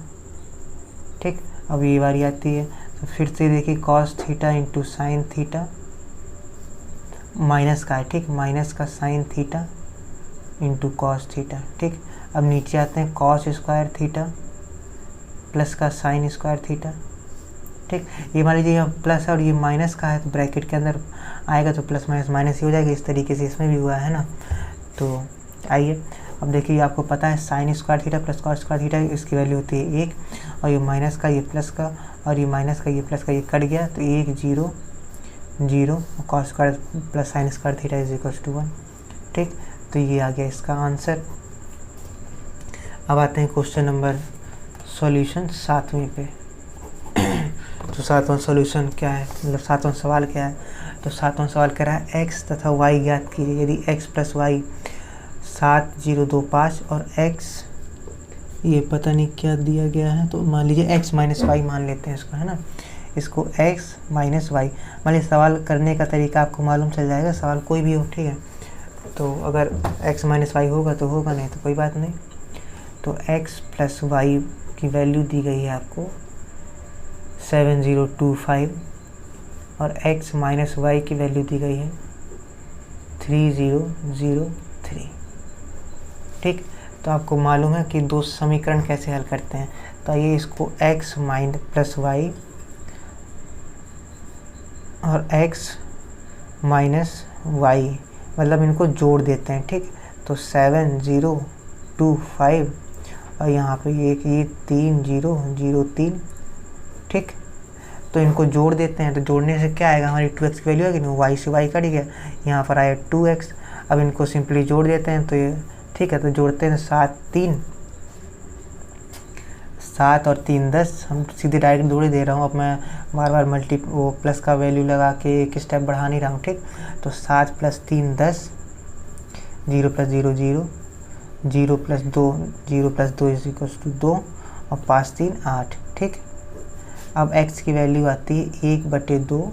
ठीक, अब ये बारी आती है तो फिर से देखिए cos theta into sine theta, minus का है, ठीक, माइनस का sine theta into cos theta. ठीक, अब नीचे आते हैं कॉस स्क्वायर थीटा प्लस का साइन स्क्वायर थीटा। ठीक, ये मान लीजिए यहाँ प्लस है और ये माइनस का है तो ब्रैकेट के अंदर आएगा तो प्लस माइनस माइनस ही हो जाएगा। इस तरीके से इसमें भी हुआ है ना। तो आइए अब देखिए, आपको पता है sign square theta plus cos square theta इसकी वैल्यू होती है 1, और ये माइनस का ये प्लस का और ये माइनस का ये प्लस का ये कट गया तो 1 0 0 और cos square plus sine square theta is equal to 1। ठीक, तो ये आ गया इसका आंसर। अब आते हैं क्वेश्चन नंबर सॉल्यूशन 7वें पे। तो 7वां सॉल्यूशन क्या है, मतलब 7वां सवाल क्या है? तो 7वां सवाल कह रहा है x तथा y ज्ञात कीजिए। यदि x प्लस वाई 7 0 2 5 और x ये पता नहीं क्या दिया गया है, तो मान लीजिए x माइनस वाई मान लेते हैं इसको, है ना। इसको x माइनस वाई मान लीजिए। सवाल करने का तरीका आपको मालूम चल जाएगा, सवाल कोई भी हो, ठीक है। तो अगर x माइनस वाई होगा तो होगा, नहीं तो कोई बात नहीं। तो x प्लस वाई की वैल्यू दी गई है आपको 7025 और x माइनस वाई की वैल्यू दी गई है 3003। ठीक, तो आपको मालूम है कि दो समीकरण कैसे हल करते हैं। तो ये इसको x माइनस प्लस वाई और x माइनस वाई मतलब इनको जोड़ देते हैं। ठीक, तो 7025 और यहाँ पे ये 3003। ठीक, तो इनको जोड़ देते हैं। तो जोड़ने से क्या आएगा, हमारी 2x की वैल्यू आएगी ना, y से y कट गया, यहाँ पर आया 2x। अब इनको सिंपली जोड़ देते हैं तो ये ठीक है। तो जोड़ते हैं 7 और 3 10। हम सीधे डायरेक्ट जोड़ ही दे रहा हूँ, अब मैं बार बार वो प्लस का वैल्यू लगा के एक स्टेप बढ़ा नहीं रहा हूँ। ठीक, तो 7 plus 3 10, 0 plus 0 0, 0 plus 2 0 plus 2 is equal to 2 और 5 3 8। ठीक, अब x की वैल्यू आती है 1/2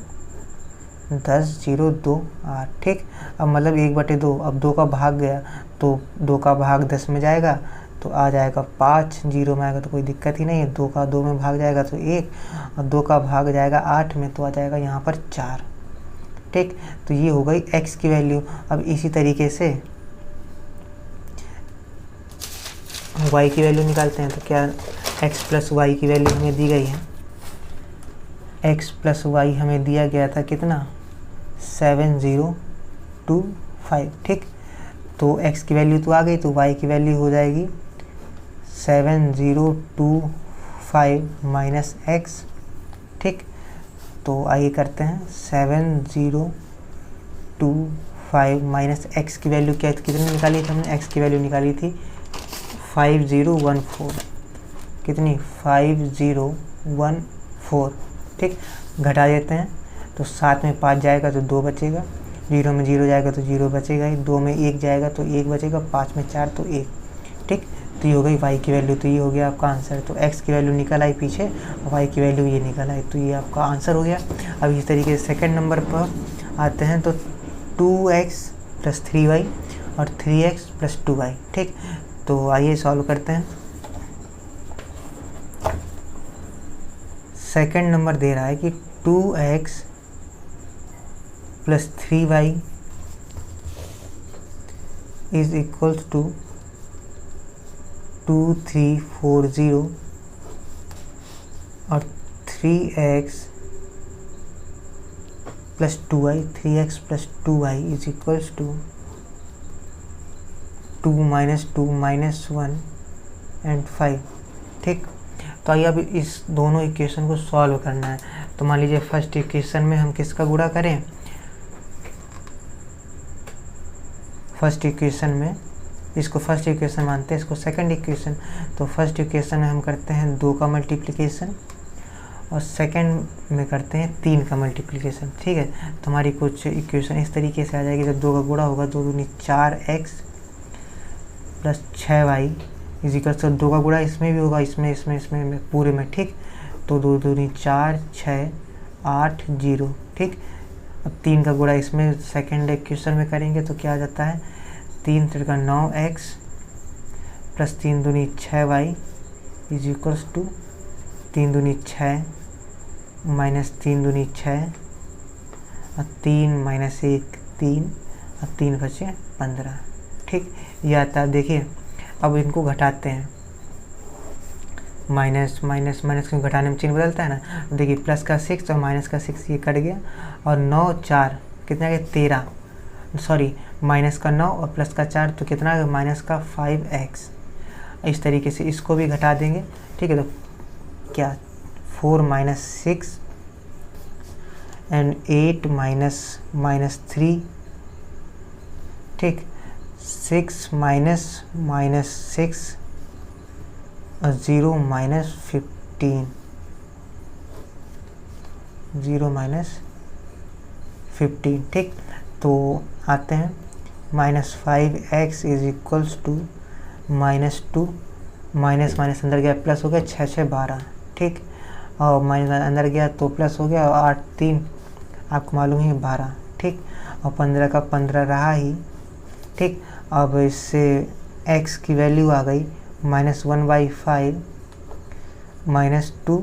10 0 2 8। ठीक, अब मतलब 1/2, अब 2 का भाग गया तो 2 का भाग 10 में जाएगा तो आ जाएगा 5, 0 में आएगा तो कोई दिक्कत ही नहीं है। 2 का 2 में भाग जाएगा तो 1 और 2 का भाग जाएगा 8 में तो आ जाएगा यहाँ पर 4। ठीक, तो ये हो गई x की वैल्यू। अब इसी तरीके से y की वैल्यू निकालते हैं। तो क्या x प्लस वाई की वैल्यू हमें दी गई है, x प्लस वाई हमें दिया गया था कितना 7025। ठीक, तो x की वैल्यू तो आ गई तो y की वैल्यू हो जाएगी 7025 माइनस x। ठीक, तो आइए करते हैं 7025 माइनस x की वैल्यू क्या कितनी निकाली थी हमने, x की वैल्यू निकाली थी 5014। कितनी 5014। ठीक, घटा देते हैं तो 7 में 5 जाएगा तो 2 बचेगा, 0 में 0 जाएगा तो 0 बचेगा ही, 2 में 1 जाएगा तो 1 बचेगा, 5 में 4 तो 1। ठीक, तो ये हो गई y की वैल्यू। तो ये हो गया आपका आंसर। तो x की वैल्यू निकल आई पीछे और y की वैल्यू ये निकल आई, तो ये आपका आंसर हो गया। अब इस तरीके से सेकंड नंबर पर आते हैं तो 2x प्लस 3y और 3x प्लस 2y। ठीक, तो आइए सॉल्व करते हैं। सेकंड नंबर दे रहा है कि 2x plus 3y is equals to 2340 और 3x plus 2y 3x plus 2y is equals to 2 minus 2 minus 1 and 5। ठीक, तो आइए अब इस दोनों इक्वेशन को सॉल्व करना है। तो मान लीजिए फर्स्ट इक्वेशन में हम किसका गुणा करें, फर्स्ट इक्वेशन में इसको फर्स्ट इक्वेशन मानते हैं, इसको सेकंड इक्वेशन। तो फर्स्ट इक्वेशन में हम करते हैं 2 का मल्टीप्लिकेशन और सेकंड में करते हैं 3 का मल्टीप्लिकेशन। ठीक है, तो हमारी कुछ इक्वेशन इस तरीके से आ जाएगी। जब 2 का गुणा होगा 2 दूनी 4x plus 6y is equal to 2 का गुणा इसमें भी होगा, इसमें पूरे में। ठीक, तो 2 दूनी 4 6 8 0। ठीक, अब 3 का गुणा इसमें सेकेंड इक्वेशन में करेंगे तो क्या आ जाता है, 3 3 का 9x प्लस 3 दूनी 6y इज इक्वल्स टू 3 दूनी 6 माइनस 3 दूनी 6 और 3 माइनस 1 3 और 3 बचे 15। ठीक, ये आता है। देखिए अब इनको घटाते हैं, माइनस माइनस माइनस क्यों घटाने में चिन्ह बदलता है ना। देखिए प्लस का 6 और माइनस का 6 ये कट गया और 9 4 कितना आ गया 13, सॉरी माइनस का 9 और प्लस का 4 तो कितना आ गया माइनस का 5x। इस तरीके से इसको भी घटा देंगे। ठीक है, तो क्या 4 माइनस 6 एंड 8 माइनस 3, ठीक 6 माइनस 6 और 0 माइनस 15, 0 माइनस 15। ठीक, तो आते हैं minus 5x is equals to minus 2, minus minus अंदर गया प्लस हो गया, 6 6 12। ठीक, और माइनस अंदर गया तो प्लस हो गया, और 8 3 आपको मालूम है 12। ठीक, और 15 का 15 रहा ही। ठीक, अब इससे x की वैल्यू आ गई -1/5 -2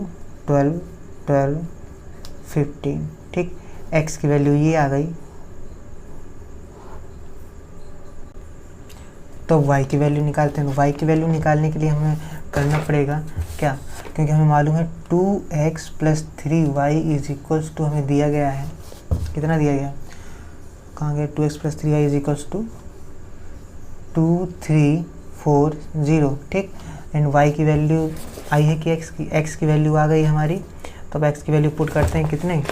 12 12 15। ठीक, x की वैल्यू ये आ गई। तो y की वैल्यू निकालते हैं। तो y की वैल्यू निकालने के लिए हमें करना पड़ेगा क्या, क्योंकि हमें मालूम है 2x + 3y is equals to, हमें दिया गया है कितना दिया गया, कहाँ गया 2x + 3y is equals to 2 3 4 0। ठीक, एंड y की वैल्यू आई है कि x की वैल्यू आ गई हमारी। तो अब x की वैल्यू पुट करते हैं कितने,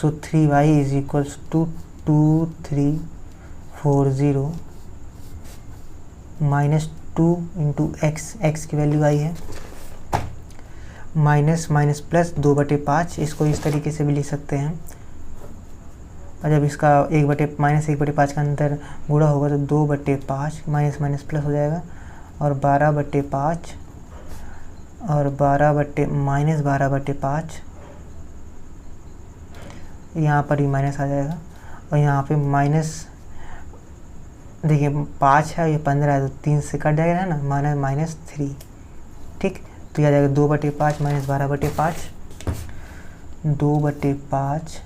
so 3y is equals to 2 3 4 0 -2 into x की वैल्यू आई है माइनस माइनस प्लस 2/5। इसको इस तरीके से भी लिख सकते हैं, और जब इसका -1/5 का अंदर गुणा होगा तो 2/5 माइनस माइनस प्लस हो जाएगा, और 12/5 और -12/5 यहाँ पर ही माइनस आ जाएगा, और यहाँ पे माइनस देखिए 5 है, ये 15 है तो 3 से कट जाएगा ना, माना -3। ठीक, तो यह आ जाएगा 2/5 माइनस 12/5, 2/5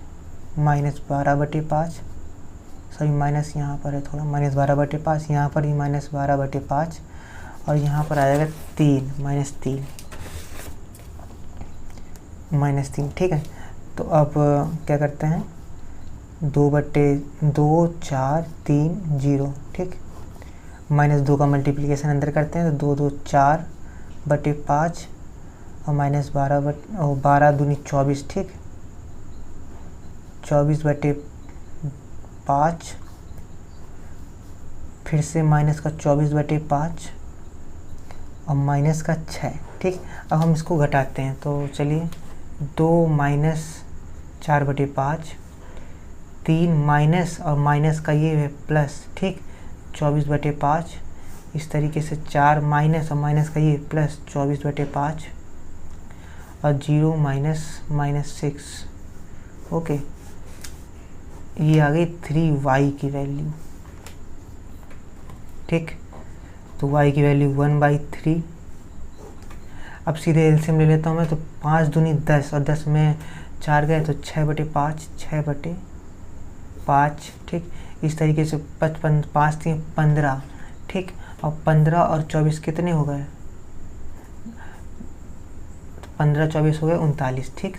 माइनस 12/5, सॉरी माइनस यहाँ पर है थोड़ा, -12/5, यहाँ पर ही -12/5, और यहाँ पर आ जाएगा 3 -3। ठीक है, तो अब क्या करते हैं, 2/2 4 3 0। ठीक, -2 का मल्टीप्लिकेशन अंदर करते हैं तो 2 2 4/5 और -12 दूनी 24। ठीक, 24/5 फिर से माइनस का 24/5 और माइनस का 6। ठीक, अब हम इसको घटाते हैं तो चलिए 2 - 4/5, 3 माइनस और माइनस का ये है प्लस। ठीक, 24/5, इस तरीके से 4 माइनस और माइनस का ये प्लस 24/5 और 0 -6। ओके, ये आ गई 3y की वैल्यू। ठीक, तो y की वैल्यू 1/3। अब सीधे एलसीएम ले लेता हूँ मैं, तो 5 दूनी 10 और 10 में 4 गए तो 6/5 6/5। ठीक, इस तरीके से 55 5 3 15। ठीक, और 15 और 24 कितने हो गए, 15 24 हो गए 39। ठीक,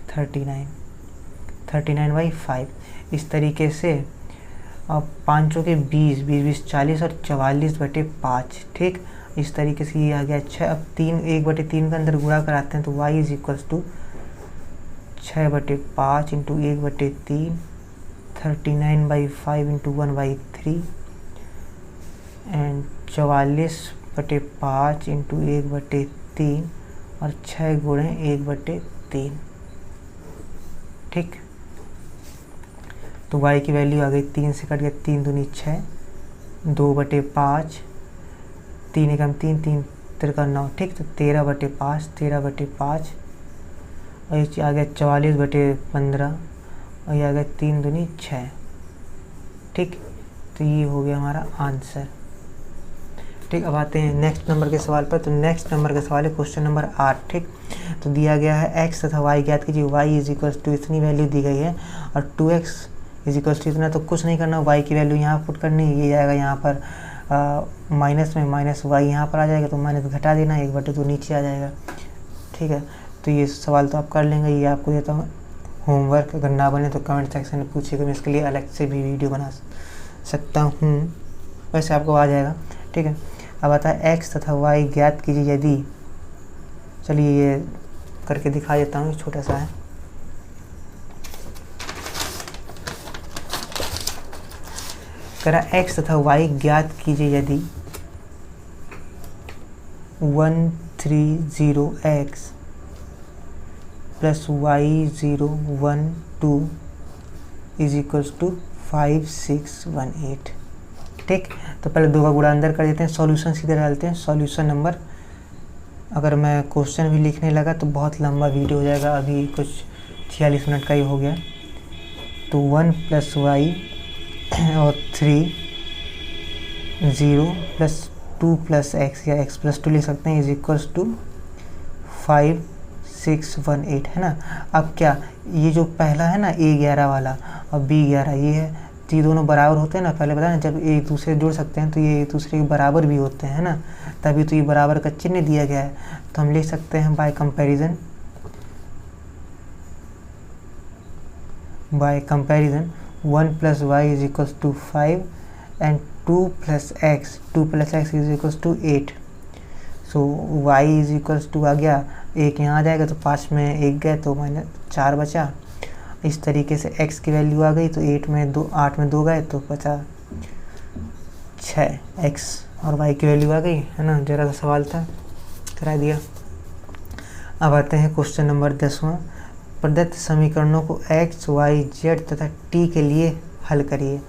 39/5। इस तरीके से अब 5 चौके 20 20 20 40 और 44/5। ठीक, इस तरीके से ये आ गया 6। अब 1/3 के अंदर गुणा कराते हैं तो y is equals to 6/5 into 1/3, 39/5 into 1/3 and 44/5 into 1/3 और 6 गुणे 1/3। ठीक, तो y की वैल्यू आ गई 3 से कट गया 3 दूनी 6, 2/5, 3 एकम 3 3 3 9। ठीक, तो 13/5 और ये आ गया 44/15 और ये आ गया 3 दूनी 6। ठीक, तो ये हो गया हमारा आंसर। ठीक, अब आते हैं नेक्स्ट नंबर के सवाल पर। तो नेक्स्ट नंबर का सवाल है क्वेश्चन नंबर 8। ठीक, तो दिया गया है x तथा y ज्ञात कीजिए। y इज इक्वल्स टू इतनी वैल्यू दी गई है और 2x इज इक्वल्स टू इतना। तो कुछ नहीं करना, y की वैल्यू यहाँ पुट करनी, ये जाएगा यहाँ पर माइनस में, माइनस y यहाँ पर आ जाएगा, तो माइनस घटा देना, 1/2 नीचे आ जाएगा। ठीक है, तो ये सवाल तो आप कर लेंगे, ये आपको देता हूँ होमवर्क। अगर ना बने तो कमेंट सेक्शन में पूछिएगा, मैं इसके लिए अलग से भी वीडियो बना सकता हूँ, वैसे आपको आ जाएगा। ठीक है, अब आता है x तथा y ज्ञात कीजिए यदि। चलिए ये करके दिखा देता हूँ, छोटा सा है। करा x तथा y ज्ञात कीजिए यदि 130x plus y012 is equals to 5618। ठीक, तो पहले 2 का गुणा अंदर कर देते हैं, सॉल्यूशन सीधे डालते हैं। सॉल्यूशन नंबर, अगर मैं क्वेश्चन भी लिखने लगा तो बहुत लंबा वीडियो हो जाएगा, अभी कुछ 46 मिनट का ही हो गया। तो 1 प्लस y और 3 0 प्लस 2 प्लस x या x प्लस 2 लिख सकते हैं, इज इक्वल्स टू 5618, है ना। अब क्या, ये जो पहला है ना a11 वाला और b11 ये है, तो ये दोनों बराबर होते हैं ना। पहले बताया ना, जब एक दूसरे जुड़ सकते हैं तो ये एक दूसरे के बराबर भी होते हैं, है ना, तभी तो ये बराबर का चिन्ह दिया गया है। तो हम लिख सकते हैं by comparison 1 plus Y is equals to 5 and 2 plus X is equals to 8। So y is equals to आ गया, 1 यहाँ आ जाएगा तो 5 में 1 गए तो -4 बचा। इस तरीके से x की वैल्यू आ गई, तो 8 में 2 गए तो बचा 6 x, और y की वैल्यू आ गई, है ना। जरा सा सवाल था, करा दिया। अब आते हैं क्वेश्चन नंबर 10वां। प्रदत्त समीकरणों को x, y, z तथा t के लिए हल करिए।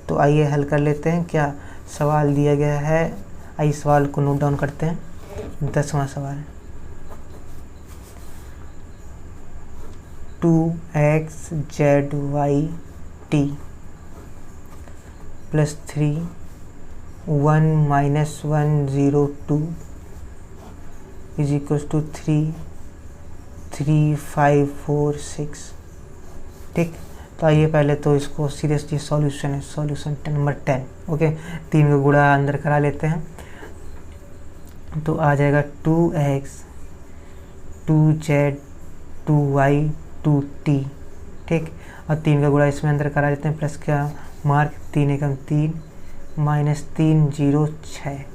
तो आइए हल कर लेते हैं। क्या सवाल दिया गया है, आइए सवाल को नोट डाउन करते हैं। 10वां सवाल, 2x z y t plus 3 1 minus 102 is equals to 3 3 5 4 6। ठीक, तो आइए पहले तो इसको सीरियसली सॉल्यूशन है, सॉल्यूशन नंबर 10। ओके, 3 का गुणा अंदर करा लेते हैं, तो आ जाएगा 2x 2z 2y 2t। ठीक, और 3 का गुणा इसमें अंदर करा लेते हैं, प्लस क्या mark 3 Ekam 3 minus 3 0 6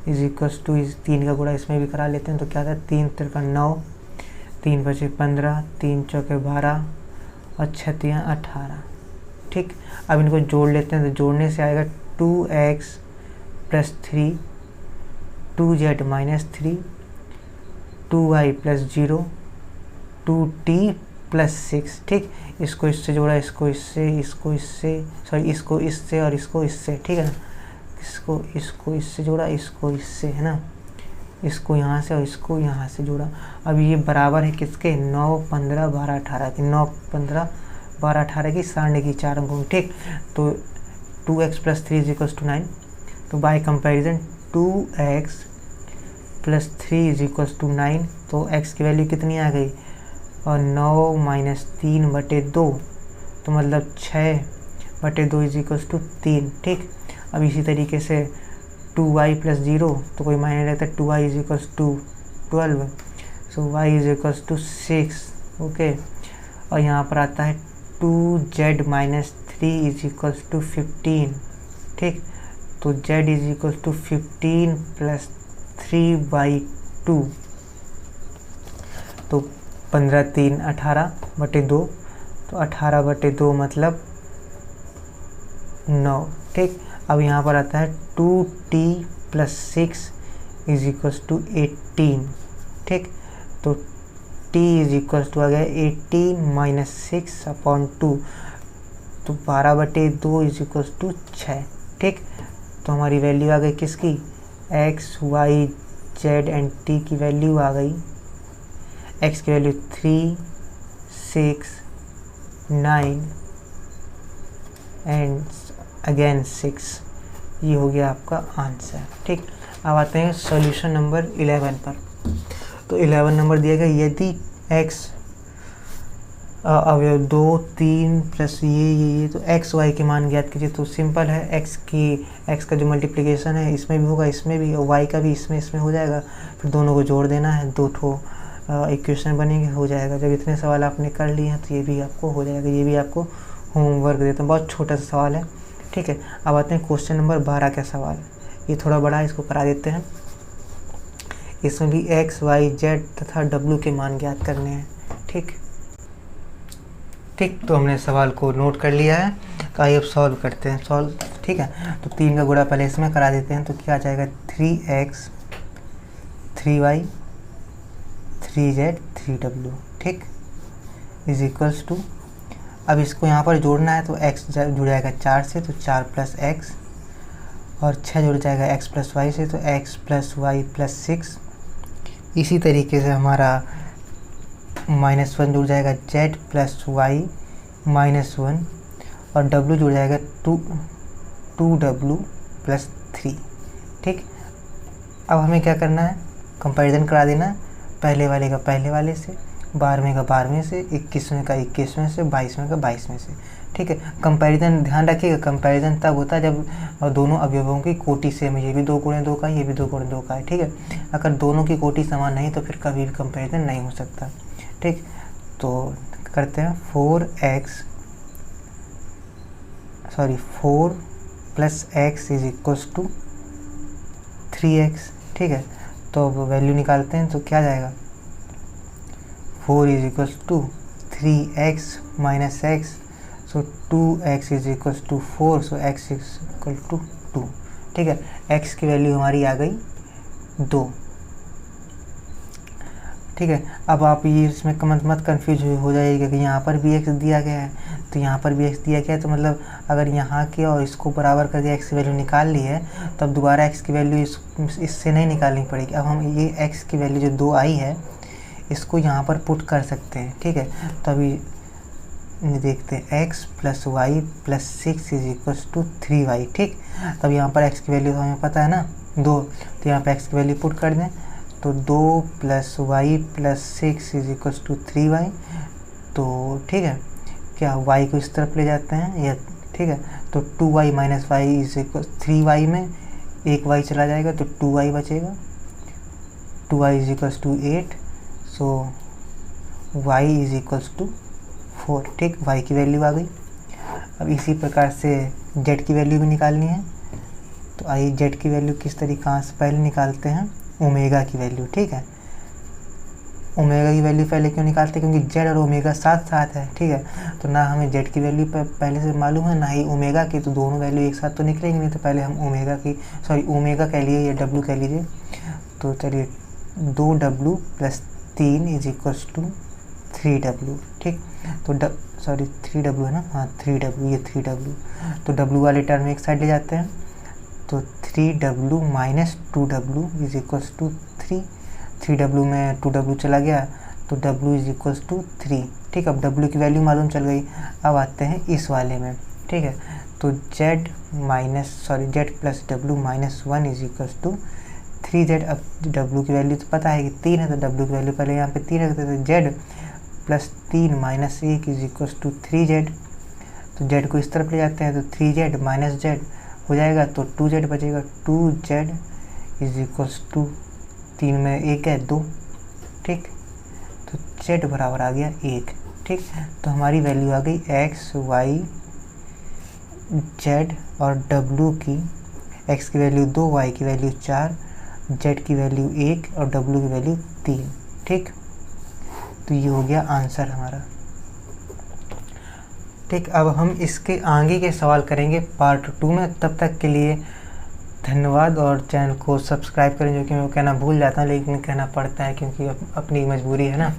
is equals to, इस 3 का गुणा इसमें भी करा लेते हैं, तो क्या था 3 तिरका 9 3 बचे 15 3 चौके 12 और 6 3 18। ठीक, अब इनको जोड़ लेते हैं, तो जोड़ने से आएगा 2x plus 3 2z minus 3 2y plus 0 2t plus 6। ठीक, इसको इससे जोड़ा, इसको इससे, इसको इससे, सॉरी इसको इससे और इसको इससे। ठीक है ना, इसको इससे जोड़ा, इसको इससे, है ना, इसको यहाँ से और इसको यहाँ से जोड़ा। अब ये बराबर है किसके, 9 15 12 18 की, 9 15 12 18 की, सारणी की 4 अंकों की। ठीक, तो 2x plus 3 is equals to 9। तो by comparison 2x plus 3 is equals to 9, तो x की वैल्यू कितनी आ गई, और 9 माइनस 3/2, तो मतलब 6/2 इज इक्वल्स टू 3। ठीक, अब इसी तरीके से 2y प्लस 0, तो कोई मायने रहता है, 2y is equals to 12, so y is equals to 6। Okay, और यहाँ पर आता है 2z minus 3 is equals to 15। ठीक, तो z is equals to 15 plus 3/2, तो 15 3 18/2, तो 18/2 मतलब 9। ठीक, अब यहाँ पर आता है 2t plus 6 is equals to 18। ठीक, तो t इज इक्वल्स टू आ गया 18 माइनस 6/2, तो 12/2 इज इक्वल्स टू 6। ठीक, तो हमारी वैल्यू आ गई किसकी, x y z and t की वैल्यू आ गई। x की वैल्यू 3 6 9 एंड अगेन 6। ये हो गया आपका आंसर। ठीक, अब आते हैं सॉल्यूशन नंबर 11 पर। तो 11 नंबर दिया गया, यदि x अवयव 2 3 प्लस ये तो x y के मान ज्ञात कीजिए। तो सिंपल है, x का जो मल्टीप्लिकेशन है इसमें भी होगा, इसमें भी, और y का भी इसमें हो जाएगा। फिर दोनों को जोड़ देना है, 2 ठो इक्वेशन बनेंगे, हो जाएगा। जब इतने सवाल आपने कर लिए हैं तो ये भी आपको हो जाएगा। ये भी आपको होमवर्क देता हूँ, बहुत छोटा सा सवाल है। ठीक है, अब आते हैं क्वेश्चन नंबर 12 का सवाल। ये थोड़ा बड़ा है, इसको करा देते हैं। इसमें भी x y z तथा w के मान ज्ञात करने हैं। ठीक, तो हमने सवाल को नोट कर लिया है। तो आइए अब सॉल्व करते हैं। ठीक है, तो 3 का गुणा पहले इसमें करा देते हैं। तो क्या आ जाएगा, 3x 3y 3z 3w। ठीक, इज इक्वल्स टू, अब इसको यहाँ पर जोड़ना है तो x जुड़ जाएगा 4 से, तो 4 प्लस x, और 6 जुड़ जाएगा x प्लस वाई से, तो x प्लस वाई प्लस 6। इसी तरीके से हमारा -1 जुड़ जाएगा z प्लस वाई -1, और w जुड़ जाएगा 2w प्लस 3। ठीक, अब हमें क्या करना है, कंपैरिजन करा देना है, पहले वाले का पहले वाले से, 12वें का 12वें से, 21वें का 21वें से, 22वें का 22वें से। ठीक है, कंपैरिजन ध्यान रखिएगा, कंपैरिजन तब होता है जब दोनों अवयवों की कोटि सेम है। ये भी 2 गुणे 2 का है, ये भी 2 गुणे 2 का है। ठीक है, अगर दोनों की कोटि समान नहीं तो फिर कभी भी कंपैरिजन नहीं हो सकता। ठीक, तो करते हैं 4 plus x is equals to 3x। ठीक है, तो अब वैल्यू निकालते हैं। तो क्या जाएगा, 4 is equals to 3x minus x, so 2x is equals to 4, so x is equal to 2। ठीक है, x की वैल्यू हमारी आ गई 2। ठीक है, अब आप ये इसमें मत कन्फ्यूज हो जाइएगा कि यहाँ पर भी x दिया गया है, तो यहाँ पर भी x दिया गया है, तो मतलब अगर यहाँ के और इसको बराबर करके x की वैल्यू निकाल ली है, तो अब दोबारा x की वैल्यू इससे नहीं निकालनी पड़ेगी। अब हम ये x की वैल्यू जो 2 आई है इसको यहाँ पर पुट कर सकते हैं। ठीक है, तो अभी देखते हैं, x plus y plus 6 is equals to 3y। ठीक, तब यहाँ पर x की वैल्यू तो हमें पता है ना 2, तो यहाँ पर x की वैल्यू पुट कर दें, तो 2 plus y plus 6 is equals to 3y। तो ठीक है, क्या y को इस तरफ ले जाते हैं या, ठीक है, तो 2y minus Y is equal 3y में एक y चला जाएगा तो 2y बचेगा, 2y is equals to 8, so y is equals to 4। ठीक, y की वैल्यू आ गई। अब इसी प्रकार से z की वैल्यू भी निकालनी है। तो आइए z की वैल्यू किस तरीक़ा से पहले निकालते हैं, ओमेगा की वैल्यू। ठीक है, ओमेगा की वैल्यू पहले क्यों निकालते हैं, क्योंकि z और ओमेगा साथ साथ है। ठीक है, तो ना हमें z की वैल्यू पहले से मालूम है ना ही ओमेगा की, तो दोनों वैल्यू एक साथ तो निकलेंगे नहीं। तो पहले हम ओमेगा कह लिए या w कह लीजिए। तो चलिए 2w plus 3 is equals to 3w। ठीक, तो 3w है ना, हाँ 3w, ये 3w, तो w वाले टर्म एक साइड ले जाते हैं, तो 3w minus 2w is equals to 3। 3w में 2w चला गया तो w इज इक्वल्स टू 3। ठीक, अब w की वैल्यू मालूम चल गई। अब आते हैं इस वाले में। ठीक है, तो z plus w minus 1 is equals to 3z। अब w की वैल्यू तो पता है कि 3 है, तो w की वैल्यू पहले यहाँ पे 3 रखते हैं, तो z plus 3 minus 1 is equals to 3z। तो z को इस तरफ ले जाते हैं, तो 3z माइनस z हो जाएगा, तो 2z बचेगा, 2z इज इक्वल्स टू 3 में 1 है 2। ठीक, तो z बराबर आ गया 1। ठीक, तो हमारी वैल्यू आ गई x y z और w की, x की वैल्यू 2, y की वैल्यू 4, z की वैल्यू 1 और w की वैल्यू 3। ठीक, तो ये हो गया आंसर हमारा। ठीक, अब हम इसके आगे के सवाल करेंगे पार्ट 2 में। तब तक के लिए धन्यवाद, और चैनल को सब्सक्राइब करें, जो कि मैं कहना भूल जाता हूँ लेकिन कहना पड़ता है क्योंकि अपनी मजबूरी है ना।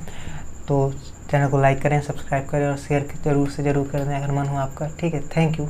तो चैनल को लाइक करें, सब्सक्राइब करें और शेयर जरूर से ज़रूर करें अगर मन हो आपका। ठीक है, थैंक यू।